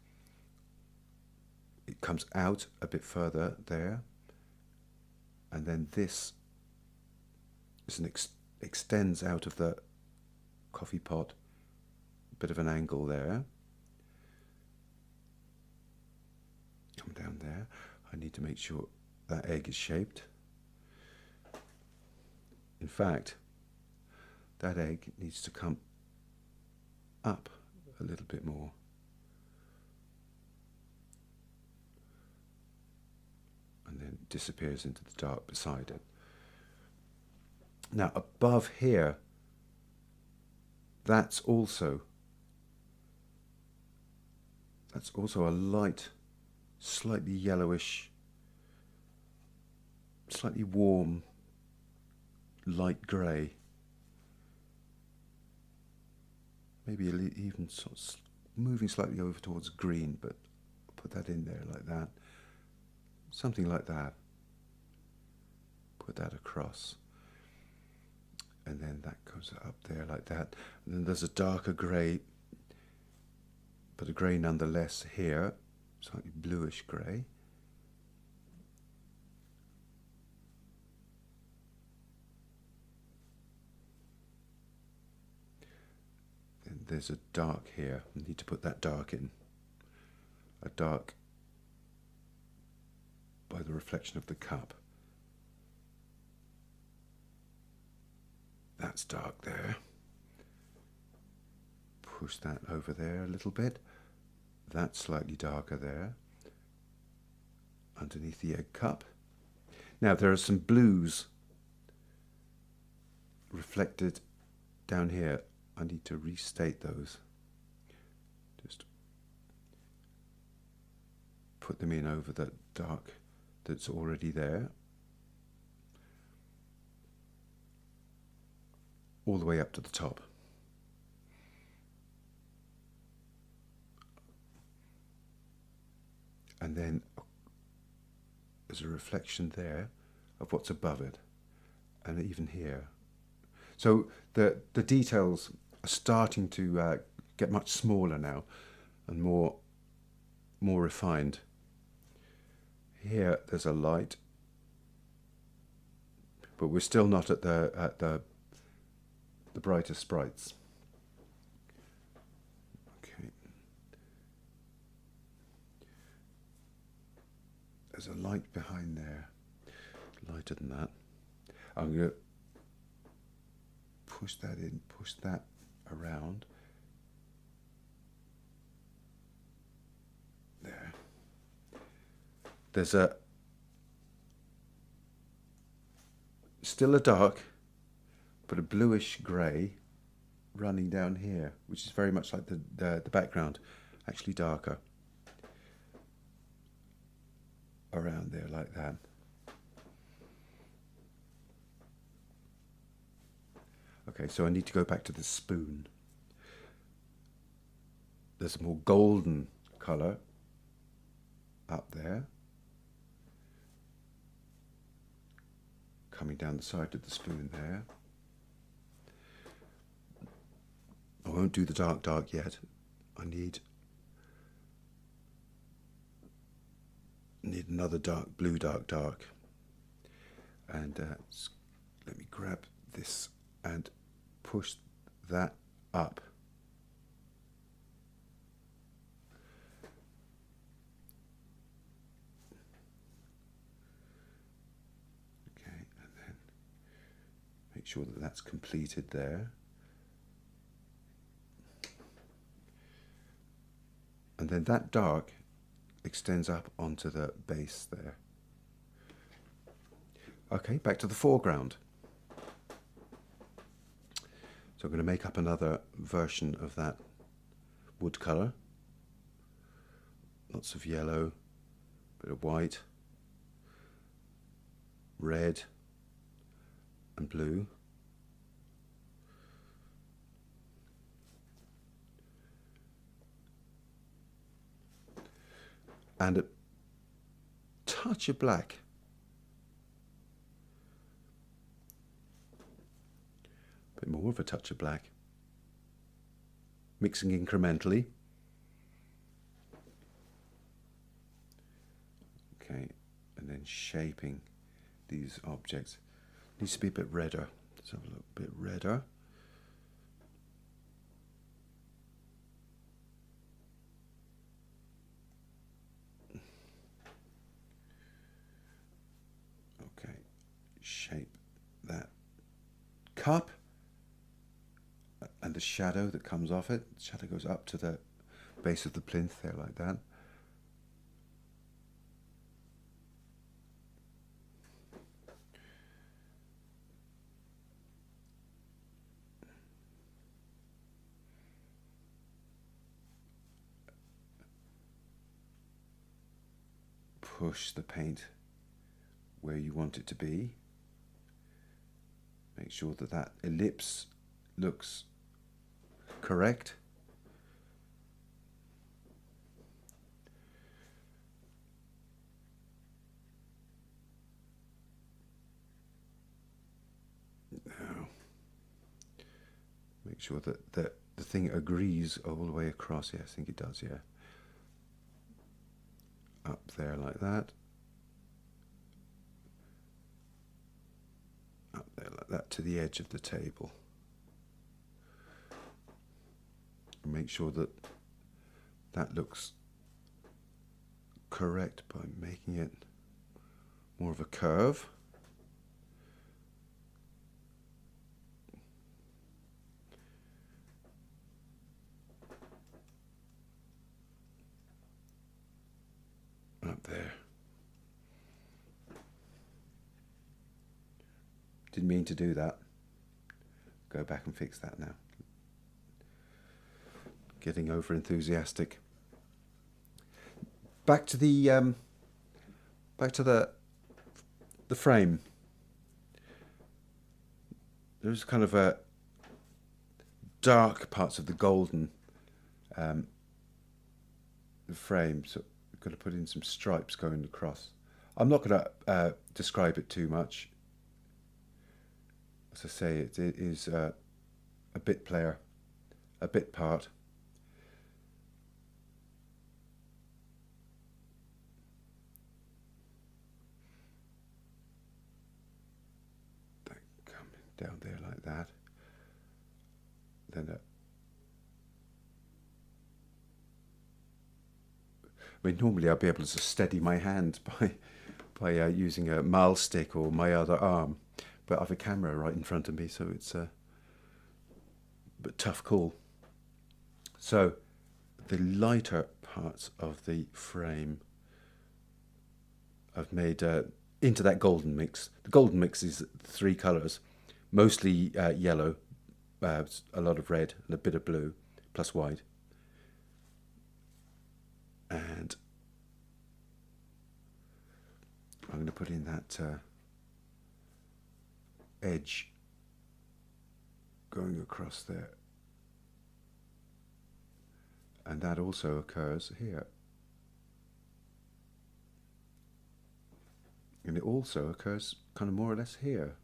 It comes out a bit further there, and then this is extends out of the coffee pot, a bit of an angle there. Come down there. I need to make sure that egg is shaped. In fact, that egg needs to come up a little bit more. And then disappears into the dark beside it. Now above here, that's also a light, slightly yellowish, slightly warm, light grey. Maybe even sort of moving slightly over towards green, but I'll put that in there like that. Something like that. Put that across. And then that goes up there like that. And then there's a darker grey, but a grey nonetheless here, slightly bluish grey. And there's a dark here. I need to put that dark in. A dark by the reflection of the cup. That's dark there. Push that over there a little bit. That's slightly darker there. Underneath the egg cup. Now there are some blues reflected down here. I need to restate those. Just put them in over the dark that's already there. All the way up to the top. And then there's a reflection there of what's above it, and even here. So the details are starting to get much smaller now and more refined. Here there's a light, but we're still not at the brighter sprites. Okay. There's a light behind there, lighter than that. I'm going to push that in, push that around. There. There's still a dark, but a bluish grey running down here, which is very much like the background, actually darker. Around there like that. Okay, so I need to go back to the spoon. There's a more golden colour up there. Coming down the side of the spoon there. I won't do the dark yet. I need another dark blue, dark. And let me grab this and push that up. Okay, and then make sure that that's completed there. And then that dark extends up onto the base there. Okay, back to the foreground. So I'm going to make up another version of that wood colour. Lots of yellow, bit of white, red and blue. And a touch of black. bit more of a touch of black. Mixing incrementally. Okay, and then shaping these objects. Needs to be a bit redder. Let's have a look, a bit redder. Okay, shape that cup and the shadow that comes off it. The shadow goes up to the base of the plinth there like that. Push the paint where you want it to be. Make sure that that ellipse looks correct. Now, make sure that the thing agrees all the way across. Yeah, I think it does, yeah. Up there like that. Up there like that to the edge of the table. And make sure that that looks correct by making it more of a curve. Up there. Didn't mean to do that. Go back and fix that now. Getting over enthusiastic. Back to the frame. There's kind of a dark parts of the golden frame, so we've got to put in some stripes going across. I'm not going to describe it too much. As I say, it is a bit player, a bit part. That coming down there like that. Then I mean, normally I'll be able to steady my hand by using a mahl stick or my other arm, but I have a camera right in front of me, so it's a bit tough call. So the lighter parts of the frame I've made into that golden mix. The golden mix is 3 colours, mostly yellow, a lot of red and a bit of blue, plus white. And I'm going to put in that edge going across there. And that also occurs here. And it also occurs kind of more or less here.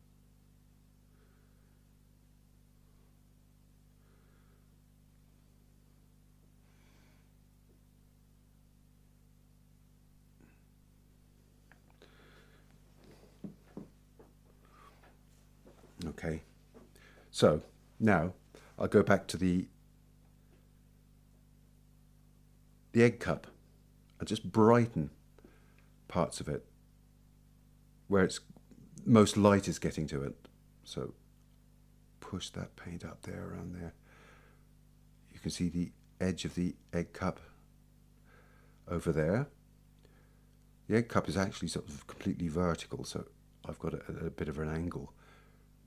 Okay, so now I'll go back to the egg cup and just brighten parts of it where it's most light is getting to it. So push that paint up there, around there. You can see the edge of the egg cup over there. The egg cup is actually sort of completely vertical, so I've got a bit of an angle,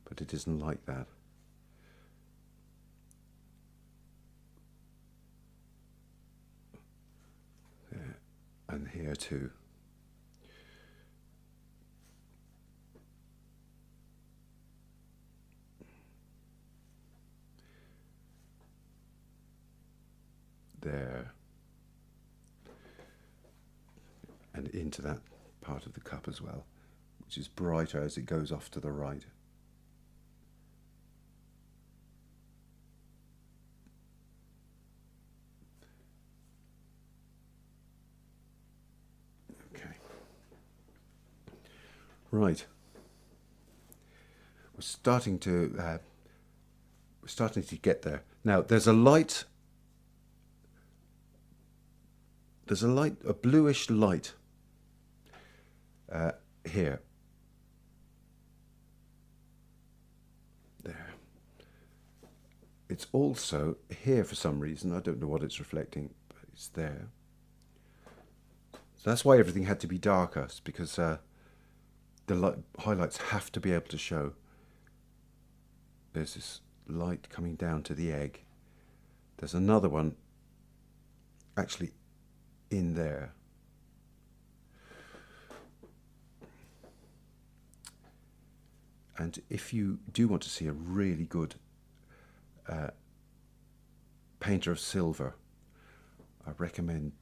but it isn't like that. There, and here too. There. And into that part of the cup as well, which is brighter as it goes off to the right. Right. We're starting to get there. Now there's a light. There's a bluish light here. There. It's also here for some reason. I don't know what it's reflecting, but it's there. So that's why everything had to be darker, because the highlights have to be able to show. There's this light coming down to the egg. There's another one actually in there. And if you do want to see a really good painter of silver, I recommend,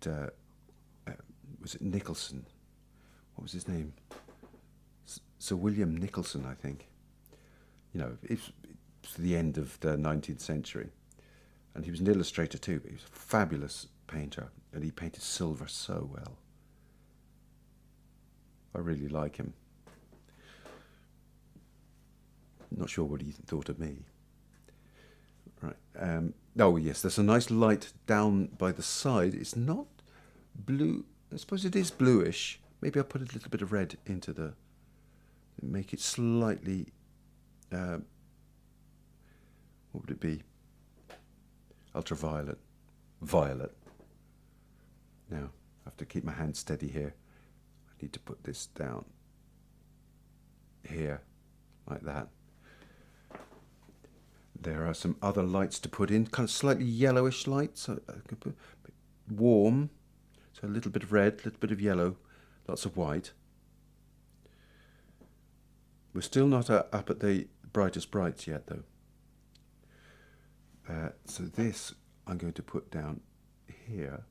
was it Nicholson? What was his name? Sir William Nicholson, I think. You know, it's the end of the 19th century. And he was an illustrator too, but he was a fabulous painter, and he painted silver so well. I really like him. Not sure what he thought of me. Right. Oh yes, there's a nice light down by the side. It's not blue. I suppose it is bluish. Maybe I'll put a little bit of red into the... make it slightly... what would it be? Ultraviolet. Violet. Now, I have to keep my hand steady here. I need to put this down here, like that. There are some other lights to put in, kind of slightly yellowish lights. I could put warm, so a little bit of red, a little bit of yellow, lots of white. We're still not up at the brightest brights yet, though. So this I'm going to put down here.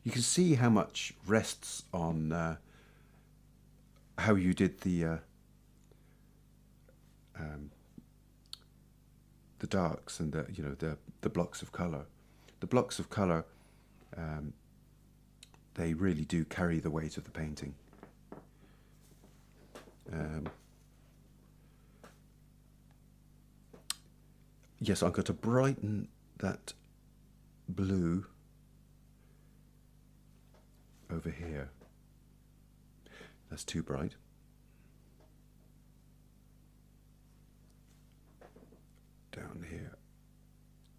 You can see how much rests on how you did the darks and the blocks of color. The blocks of color, they really do carry the weight of the painting. Yes, I'm going to brighten that blue over here. That's too bright. Down here,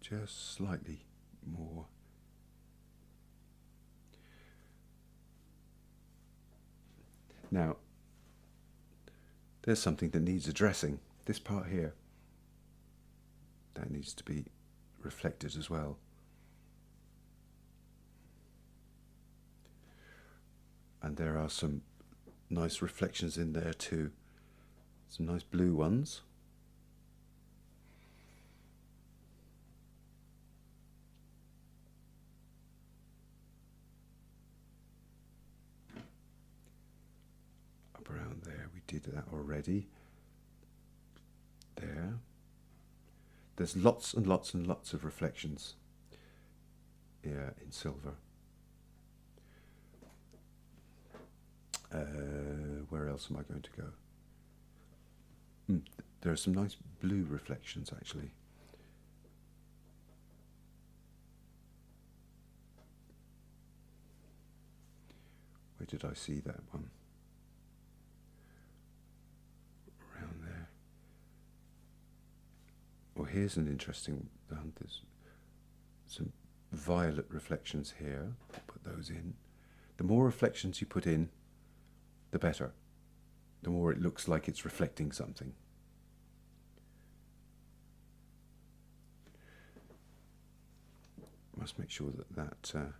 just slightly more. Now, there's something that needs addressing. This part here, that needs to be reflected as well. And there are some nice reflections in there too. Some nice blue ones. Up around there, we did that already. There. There's lots and lots and lots of reflections here in silver. Where else am I going to go? There are some nice blue reflections, actually. Where did I see that one? Around there. Well, here's an interesting one. There's some violet reflections here. Put those in. The more reflections you put in, the better. The more it looks like it's reflecting something. Must make sure that that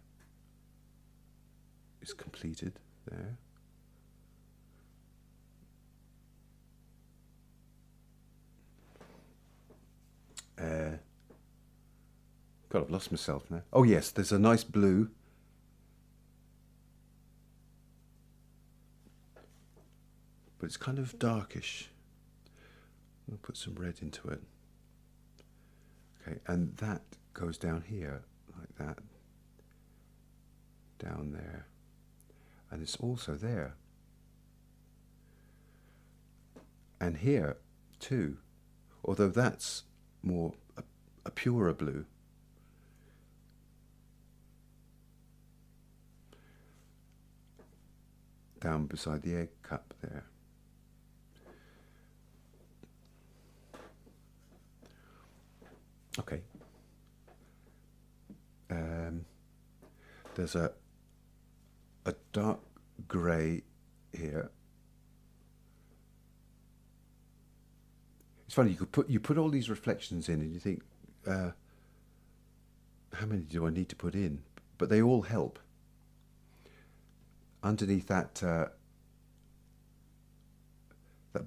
is completed there. God, I've lost myself now. Oh yes, there's a nice blue. But it's kind of darkish. I'll put some red into it. Okay, and that goes down here like that. down there, and it's also there. And here too, although that's more a purer blue. Down beside the egg cup there. Okay. There's a dark grey here. It's funny, you put all these reflections in and you think, how many do I need to put in? But they all help. Underneath that that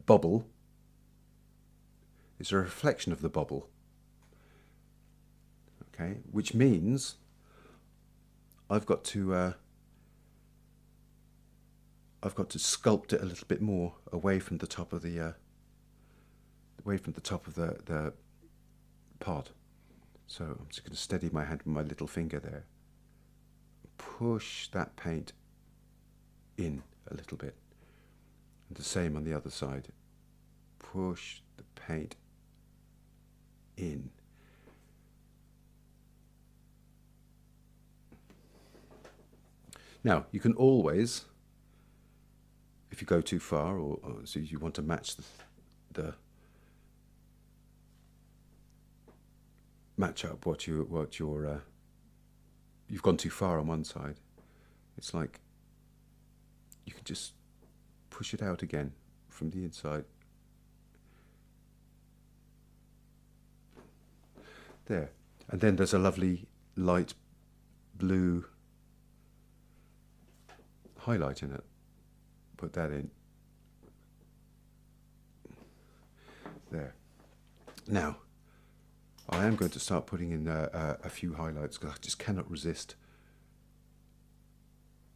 bubble is a reflection of the bubble. Okay, which means I've got to sculpt it a little bit more away from the top of the the pot. So I'm just going to steady my hand with my little finger there. Push that paint in a little bit. And the same on the other side. Push the paint in. Now, you can always, if you go too far, or so you want to match match up what you've gone too far on one side. It's like you can just push it out again from the inside. There. And then there's a lovely light blue highlight in it. Put that in. There. Now, I am going to start putting in a few highlights because I just cannot resist.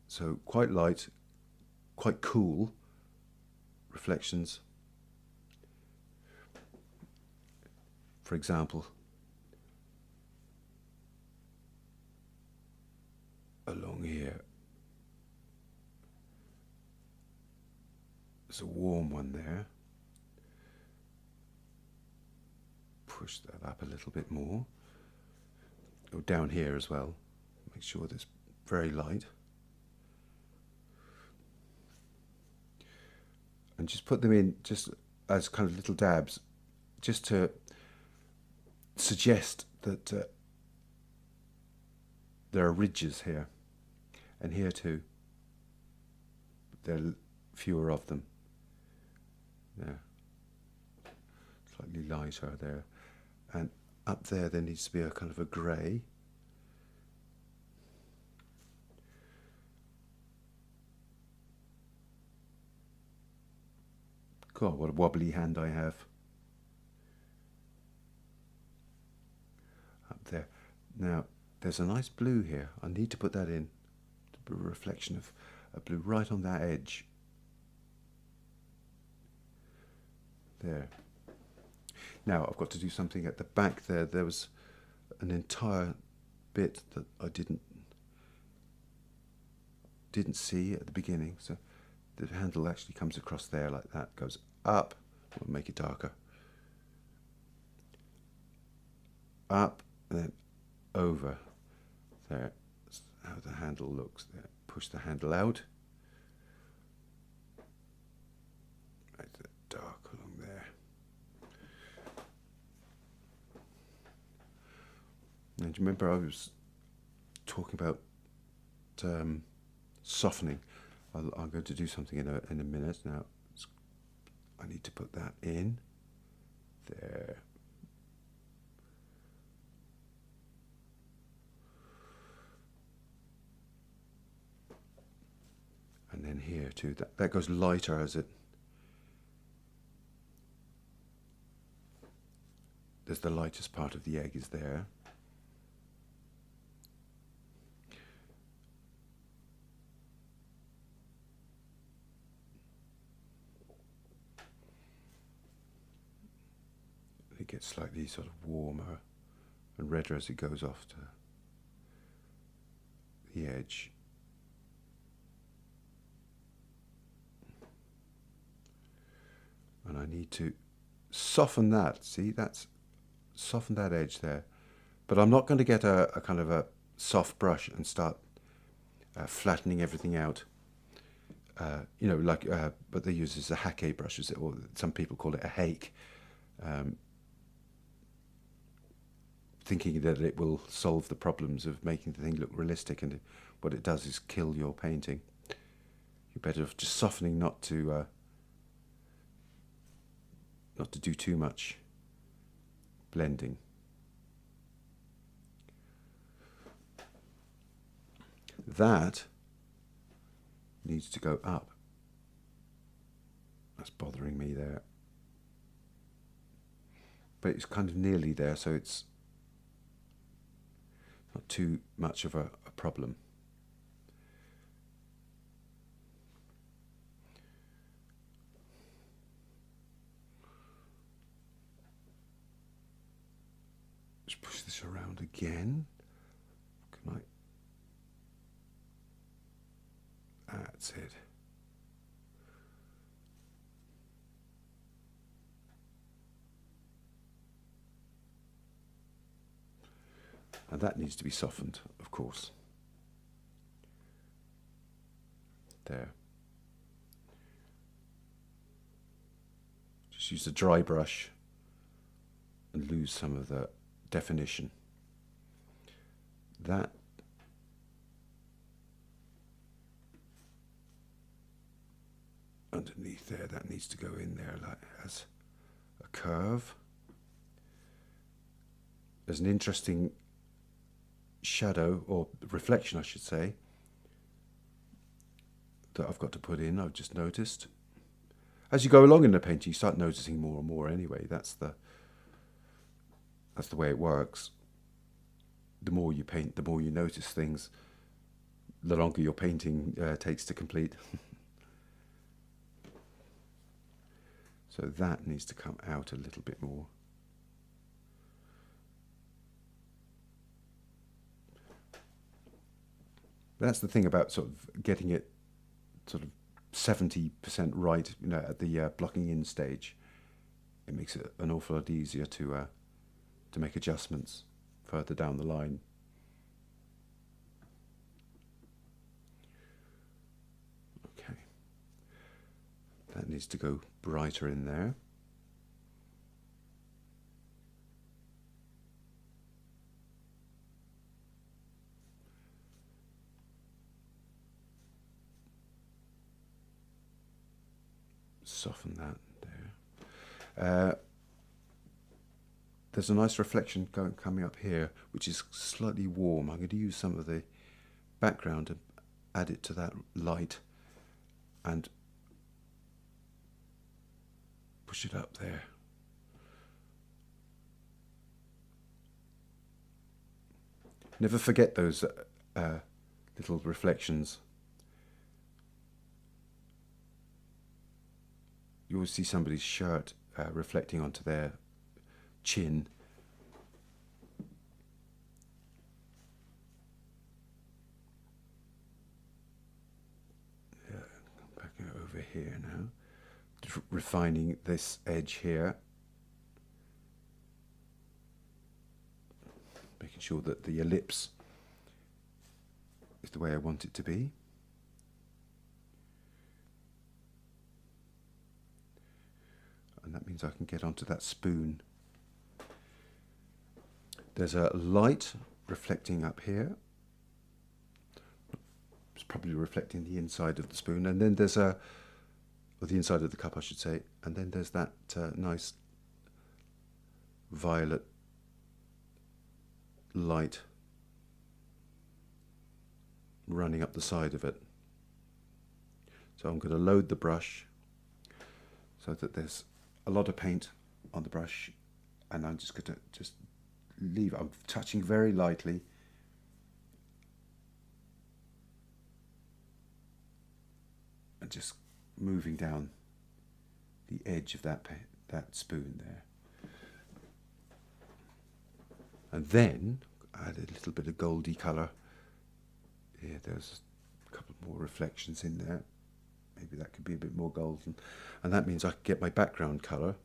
So quite light, quite cool reflections. For example, along here, there's a warm one there. Push that up a little bit more. Or down here as well. Make sure that's very light. And just put them in just as kind of little dabs, just to suggest that there are ridges here, and here too. There are fewer of them. There, slightly lighter there, and up there needs to be a kind of a grey. God, what a wobbly hand I have. Up there. Now, there's a nice blue here. I need to put that in. A reflection of a blue right on that edge. There. Now, I've got to do something at the back there. There was an entire bit that I didn't see at the beginning. So the handle actually comes across there like that, goes up. We'll make it darker. Up and then over. There. That's how the handle looks there. Push the handle out. Make it dark along there. And do you remember I was talking about softening? I'm going to do something in a minute now. I need to put that in there. And then here too. That goes lighter as it. There's the lightest part of the egg is there. It gets slightly sort of warmer and redder as it goes off to the edge. And I need to soften that. See, that's soften that edge there. But I'm not going to get a kind of a soft brush and start flattening everything out. You know, like what they use is a hackey brush, or some people call it a hake, thinking that it will solve the problems of making the thing look realistic, and what it does is kill your painting. You're better off just softening, not to do too much blending. That needs to go up. That's bothering me there. But it's kind of nearly there, so it's not too much of a problem. Just push this around again. Can I? That's it. And that needs to be softened, of course. There. Just use a dry brush and lose some of the definition. That underneath there, that needs to go in there like as a curve. There's an interesting shadow, or reflection I should say, that I've got to put in. I've just noticed. As you go along in the painting, you start noticing more and more anyway. That's the way it works. The more you paint, the more you notice things, the longer your painting takes to complete. So that needs to come out a little bit more. That's the thing about sort of getting it sort of 70% right, you know, at the blocking in stage. It makes it an awful lot easier to make adjustments further down the line. Okay, that needs to go brighter in there. Soften that there. There's a nice reflection coming up here, which is slightly warm. I'm going to use some of the background and add it to that light and push it up there. Never forget those little reflections. You always see somebody's shirt reflecting onto their chin. Yeah, back over here now. Just refining this edge here. Making sure that the ellipse is the way I want it to be. And that means I can get onto that spoon. There's a light reflecting up here. It's probably reflecting the inside of the spoon. And then there's or the inside of the cup, I should say. And then there's that nice violet light running up the side of it. So I'm going to load the brush so that there's a lot of paint on the brush, and I'm just going to leave. I'm touching very lightly, and just moving down the edge of that spoon there. And then add a little bit of goldy colour. Here, there's a couple more reflections in there. Maybe that could be a bit more golden. And that means I can get my background colour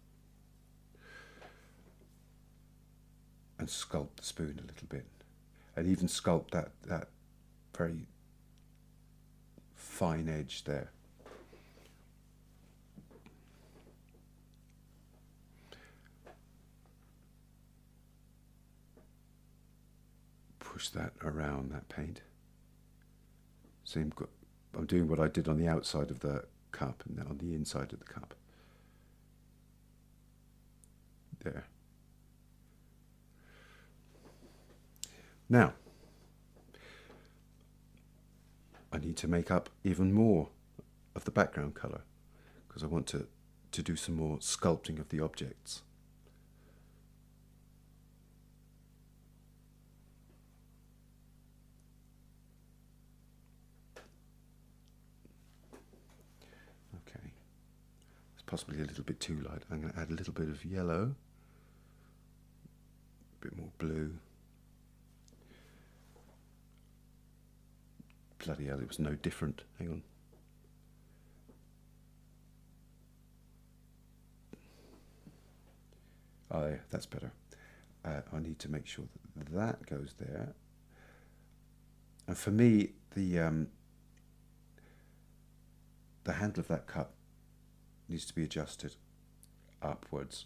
and sculpt the spoon a little bit. And even sculpt that very fine edge there. Push that around that paint. Same. I'm doing what I did on the outside of the cup and then on the inside of the cup. There. Now, I need to make up even more of the background colour because I want to do some more sculpting of the objects. Okay, it's possibly a little bit too light. I'm going to add a little bit of yellow, a bit more blue. Bloody hell, it was no different. Hang on. Oh, yeah, that's better. I need to make sure that that goes there. And for me, the handle of that cup needs to be adjusted upwards.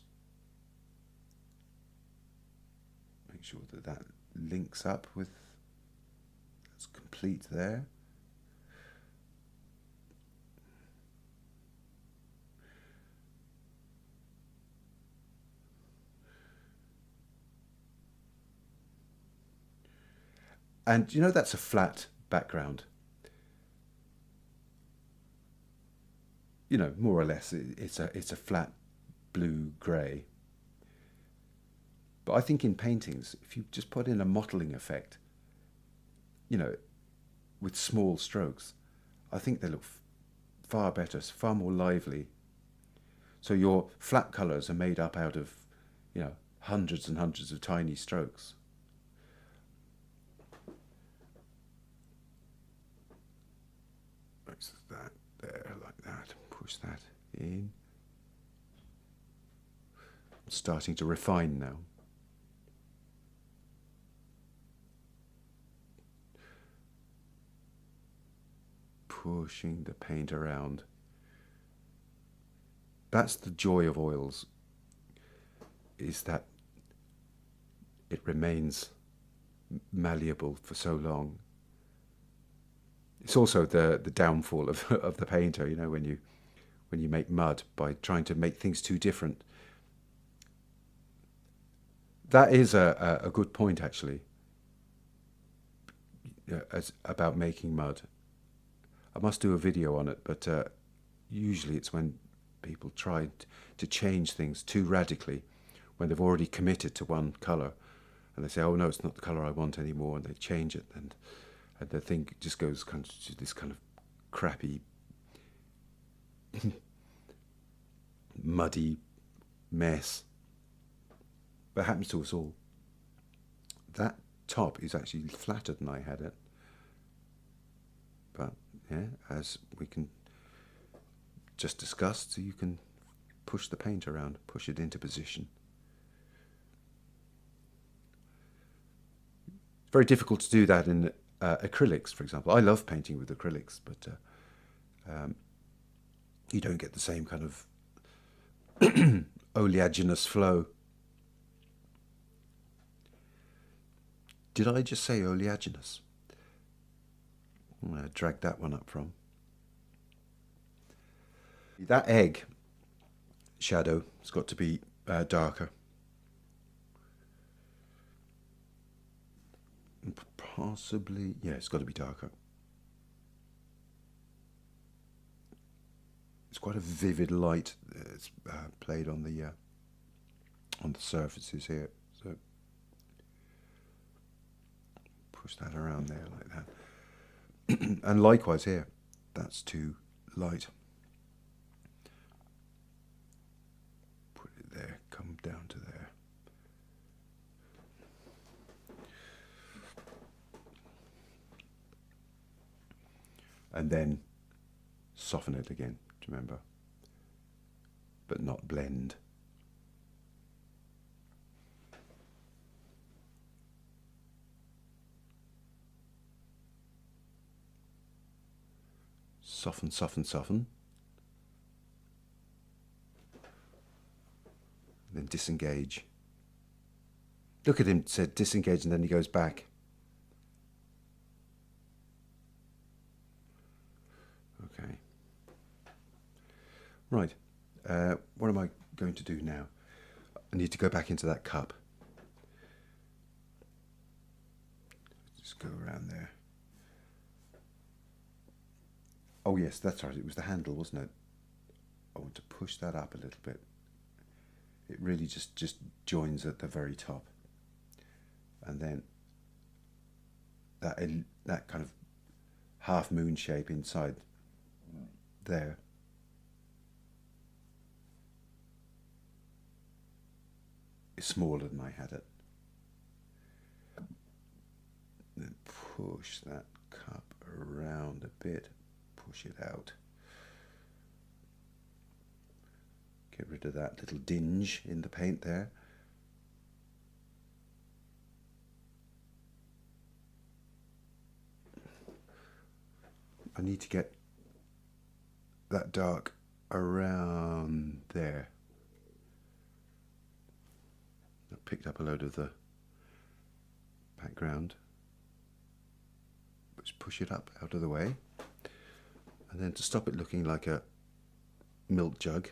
Make sure that that links up with, that's complete there. And you know that's a flat background. You know, more or less, it's a flat blue grey. But I think in paintings, if you just put in a mottling effect, you know, with small strokes, I think they look far better, far more lively. So your flat colours are made up out of, you know, hundreds and hundreds of tiny strokes. That's that there, like that. Push that in. I'm starting to refine now. Pushing the paint around. That's the joy of oils, is that it remains malleable for so long. It's also the downfall of the painter, you know, when you make mud by trying to make things too different. That is a good point, actually, about making mud. I must do a video on it, but usually it's when people try to change things too radically, when they've already committed to one colour, and they say, "Oh no, it's not the colour I want anymore," and they change it, and the thing just goes kind of to this kind of crappy, muddy mess. But it happens to us all. That top is actually flatter than I had it. But yeah, as we can just discussed, so you can push the paint around, push it into position. It's very difficult to do that in acrylics, for example. I love painting with acrylics, but you don't get the same kind of oleaginous flow. Did I just say oleaginous? I'm going to drag that one up from. That egg shadow has got to be darker. Possibly, yeah, it's got to be darker. It's quite a vivid light that's played on the surfaces here. So push that around there like that. And likewise here, that's too light. Put it there, come down to there. And then soften it again, do you remember? But not blend. Soften, soften, soften. Then disengage. Look at him, said disengage, and then he goes back. Okay. Right. What am I going to do now? I need to go back into that cup. Just go around there. Oh yes, that's right. It was the handle, wasn't it? I want to push that up a little bit. It really just joins at the very top. And then that kind of half moon shape inside there is smaller than I had it. Then push that cup around a bit, push it out. Get rid of that little dinge in the paint there. I need to get that dark around there. I picked up a load of the background. Let's push it up out of the way. And then to stop it looking like a milk jug,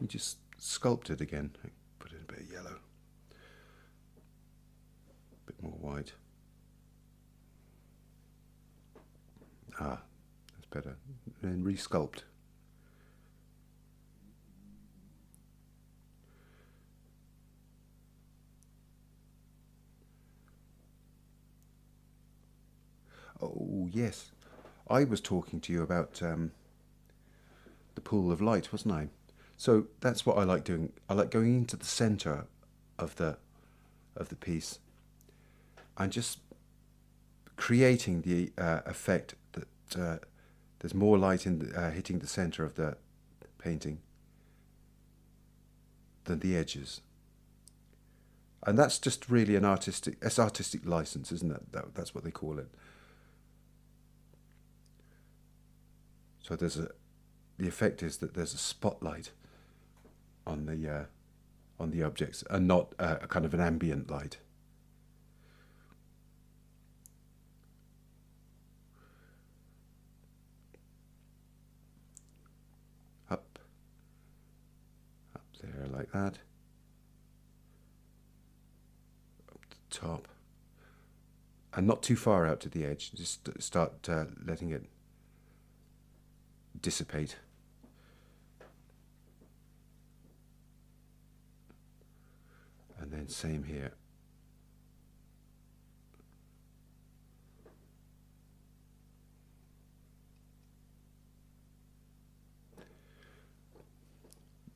you just sculpt it again. Put in a bit of yellow, a bit more white. Ah, that's better. And resculpt. Oh yes, I was talking to you about the pool of light, wasn't I? So that's what I like doing. I like going into the center of the piece and just creating the effect that there's more light in hitting the center of the painting than the edges. And that's just really an artistic license, isn't it? That's what they call it. So the effect is that there's a spotlight on the objects and not a kind of an ambient light. Up there like that. Up the top. And not too far out to the edge. Just start letting it dissipate. And then same here.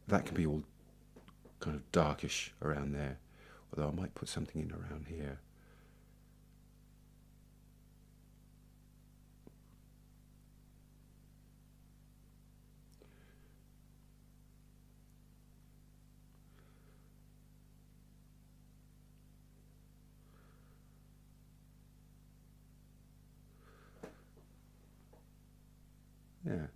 That can be all kind of darkish around there, although I might put something in around here. Yeah.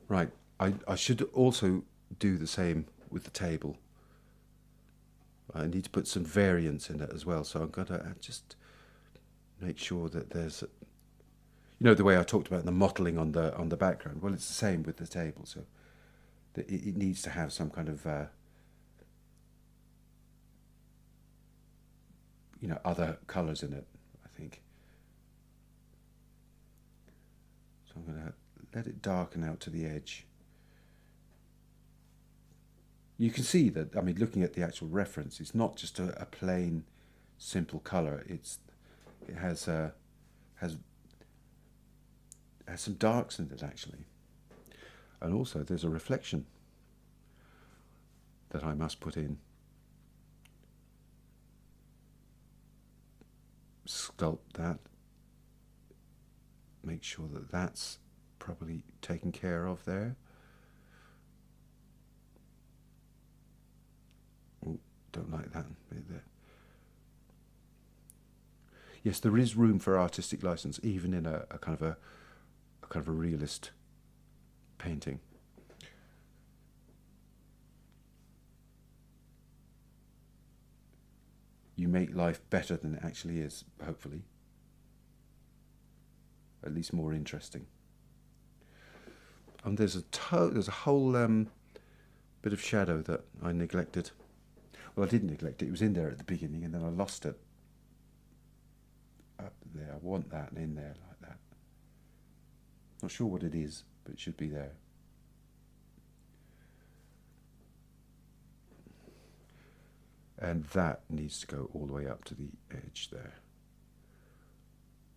Right. I should also do the same with the table. I need to put some variance in it as well. So I'm going to just make sure that there's, the way I talked about the mottling on the background. Well, it's the same with the table. So that it needs to have some kind of other colours in it, I think. So I'm going to let it darken out to the edge. You can see that, looking at the actual reference, it's not just a plain, simple colour. It has some darks in it, actually. And also there's a reflection that I must put in. sculpt that. Make sure that that's properly taken care of there. Oh, don't like that bit there. Yes, there is room for artistic license, even in a kind of a realist painting. You make life better than it actually is, hopefully. At least more interesting. And there's a whole bit of shadow that I neglected. Well, I didn't neglect it. It was in there at the beginning, and then I lost it. Up there. I want that in there like that. Not sure what it is, but it should be there. And that needs to go all the way up to the edge there.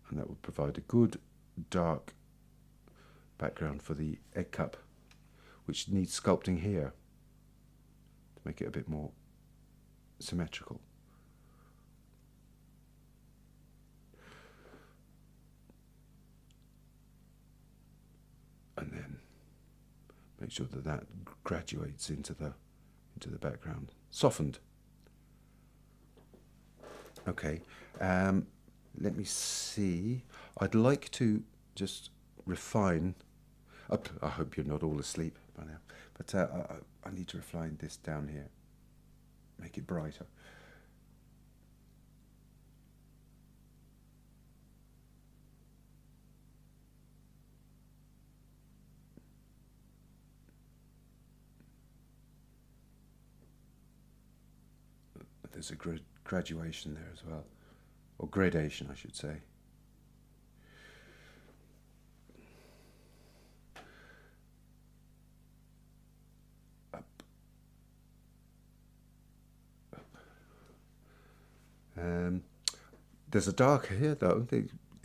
And that will provide a good dark background for the egg cup, which needs sculpting here to make it a bit more symmetrical. And then make sure that that graduates into the background, softened. Okay, let me see. I'd like to just refine. I hope you're not all asleep by now, but I need to refine this down here, make it brighter. There's a graduation there as well, or gradation, I should say. Up. There's a dark here, though.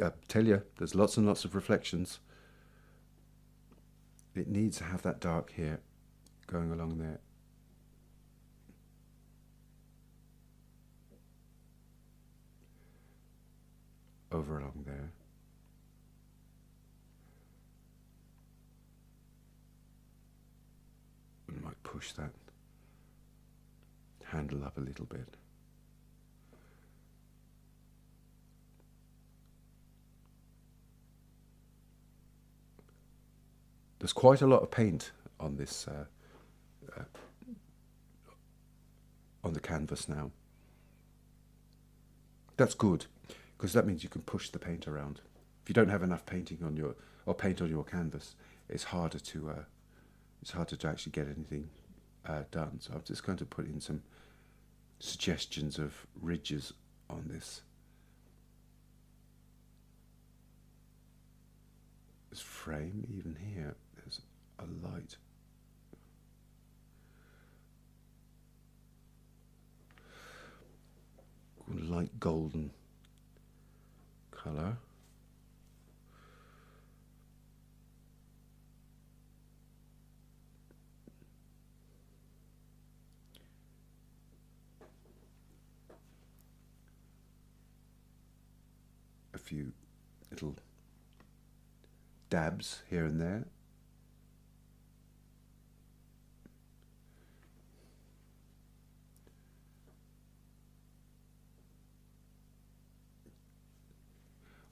I tell you, there's lots and lots of reflections. It needs to have that dark here, going along there. Over along there. I might push that handle up a little bit. There's quite a lot of paint on this on the canvas now. That's good, because that means you can push the paint around. If you don't have enough painting on your paint on your canvas, it's harder to actually get anything done. So I'm just going to put in some suggestions of ridges on this frame. Even here, there's a light. Light golden colour. A few little dabs here and there.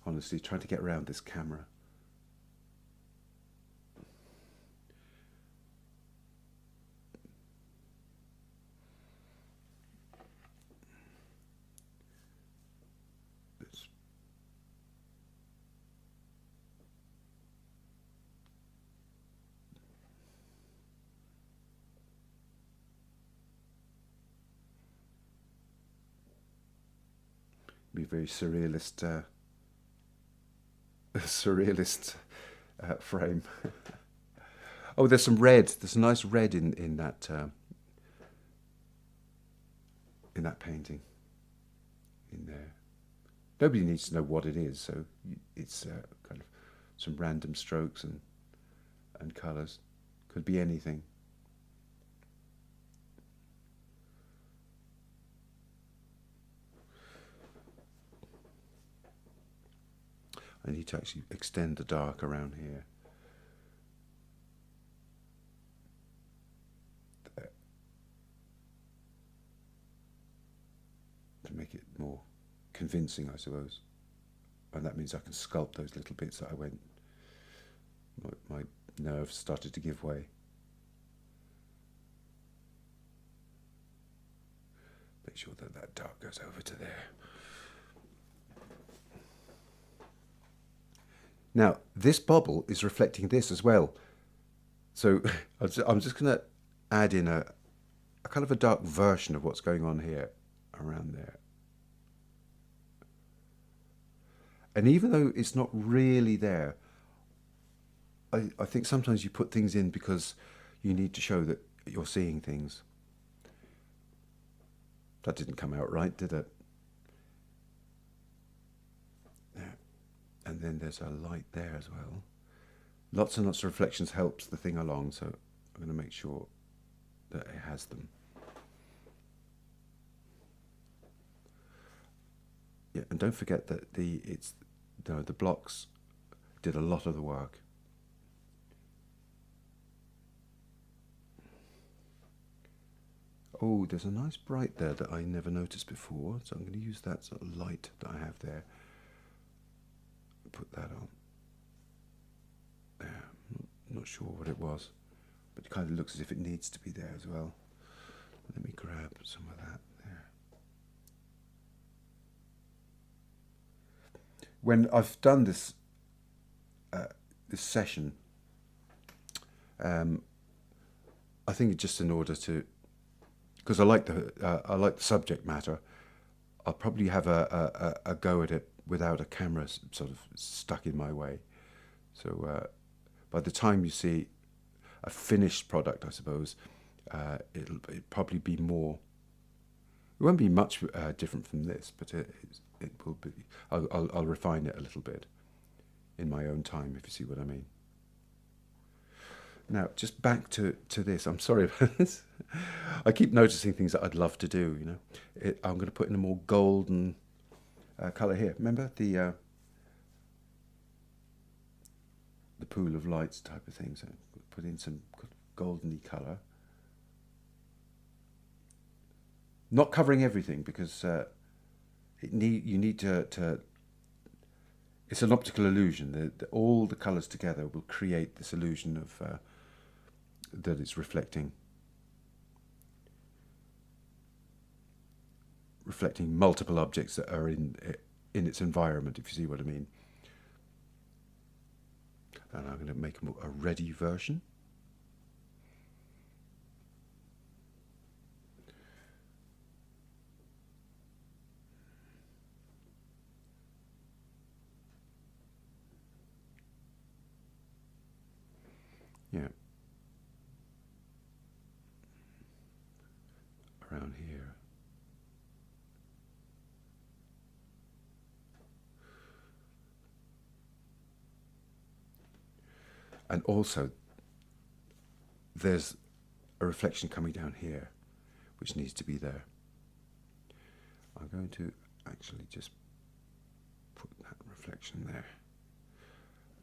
Honestly, trying to get around this camera. It's be very surrealist. Surrealist frame. Oh, there's some red. There's a nice red in that painting in there. Nobody needs to know what it is, so it's kind of some random strokes and colours. Could be anything. I need to actually extend the dark around here. There. To make it more convincing, I suppose. And that means I can sculpt those little bits that I went, my nerves started to give way. Make sure that that dark goes over to there. Now, this bubble is reflecting this as well. So I'm just going to add in a kind of a dark version of what's going on here, around there. And even though it's not really there, I think sometimes you put things in because you need to show that you're seeing things. That didn't come out right, did it? There. And then there's a light there as well. Lots and lots of reflections helps the thing along, so I'm going to make sure that it has them. Yeah, and don't forget that the blocks did a lot of the work. Oh, there's a nice bright there that I never noticed before, so I'm going to use that sort of light that I have there. Put that on. There. I'm not sure what it was, but it kind of looks as if it needs to be there as well. Let me grab some of that there. When I've done this this session, I think it's just in order to, because I like the subject matter, I'll probably have a go at it without a camera sort of stuck in my way. So by the time you see a finished product, I suppose, it'll probably be more. It won't be much different from this, but it will be. I'll refine it a little bit in my own time, if you see what I mean. Now, just back to this. I'm sorry about this. I keep noticing things that I'd love to do. You know, I'm going to put in a more golden colour here. Remember the pool of lights type of thing. So put in some goldeny colour. Not covering everything because you need to. It's an optical illusion. All the colours together will create this illusion of that it's reflecting multiple objects that are in its environment, if you see what I mean. And I'm going to make a ready version. Yeah. Around here. And also, there's a reflection coming down here, which needs to be there. I'm going to actually just put that reflection there.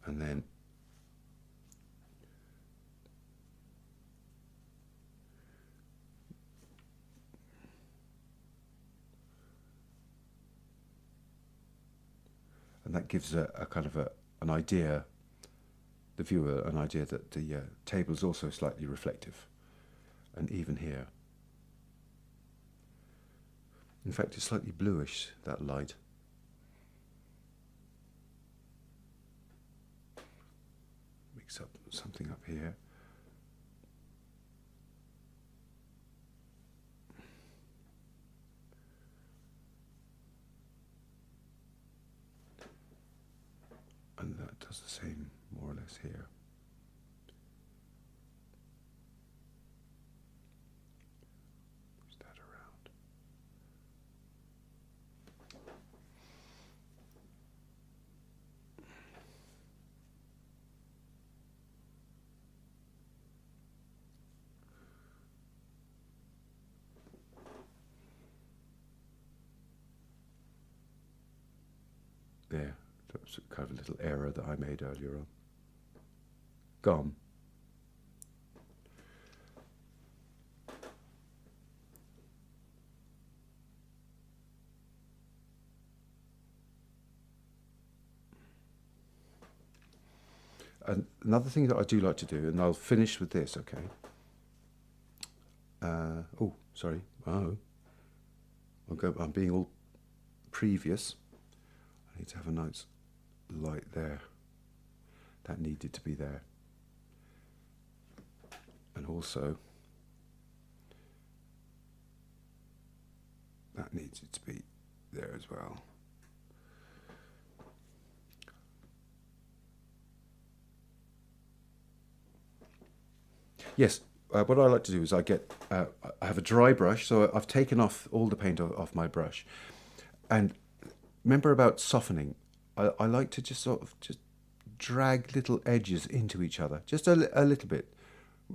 And then that gives a kind of an idea, the viewer, an idea that the table is also slightly reflective, and even here. In fact, it's slightly bluish, that light. Mix up something up here. And that does the same, more or less, here. Push that around. There, That was kind of a little error that I made earlier on. Gone. And another thing that I do like to do, and I'll finish with this, okay? Oh, sorry. Oh, I'm being all previous. I need to have a nice light there. That needed to be there. And also, that needs it to be there as well. Yes, what I like to do is I have a dry brush, so I've taken off all the paint off my brush. And remember about softening, I like to just sort of just drag little edges into each other, just a little bit.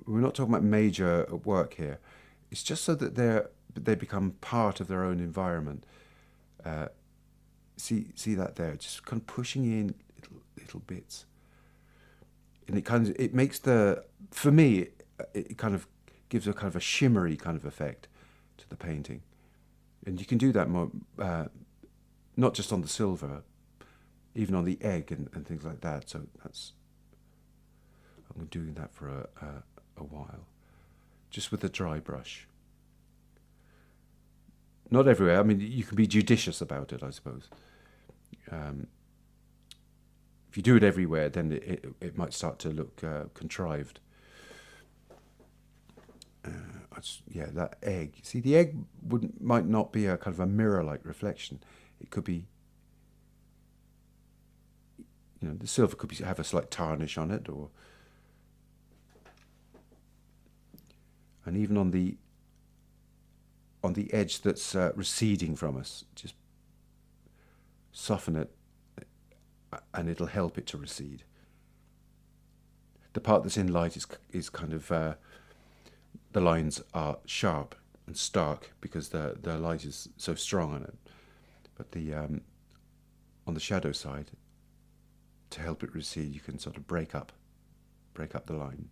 We're not talking about major work here. It's just so that they become part of their own environment. See that there, just kind of pushing in little bits, and it makes for me it kind of gives a kind of a shimmery kind of effect to the painting, and you can do that more not just on the silver, even on the egg and things like that. So I'm doing that for a while, just with a dry brush. Not everywhere. I mean, you can be judicious about it, I suppose. If you do it everywhere, then it might start to look contrived. That egg. See, the egg might not be a kind of a mirror-like reflection. It could be, the silver could have a slight tarnish on it, and even on the edge that's receding from us, just soften it, and it'll help it to recede. The part that's in light is kind of the lines are sharp and stark because the light is so strong on it. But on the shadow side, to help it recede, you can sort of break up the line.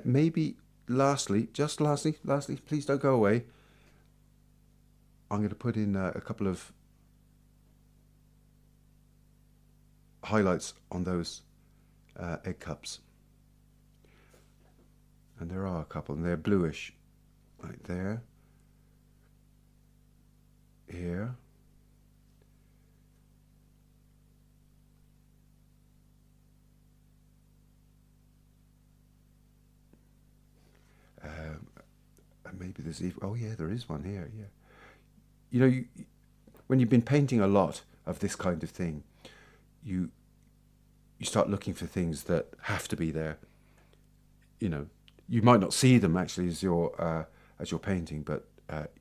Maybe lastly, please don't go away. I'm going to put in a couple of highlights on those egg cups. And there are a couple, and they're bluish, right there, here, and maybe there's even, oh yeah, there is one here, yeah. When you've been painting a lot of this kind of thing, you start looking for things that have to be there. You might not see them actually as you're painting, but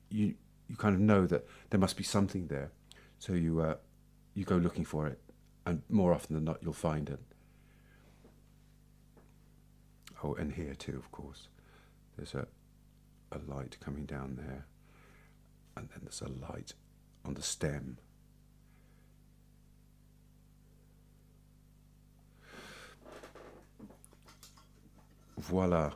you kind of know that there must be something there. So you go looking for it, and more often than not, you'll find it. Oh, and here too, of course. There's a light coming down there, and then there's a light on the stem. Voila.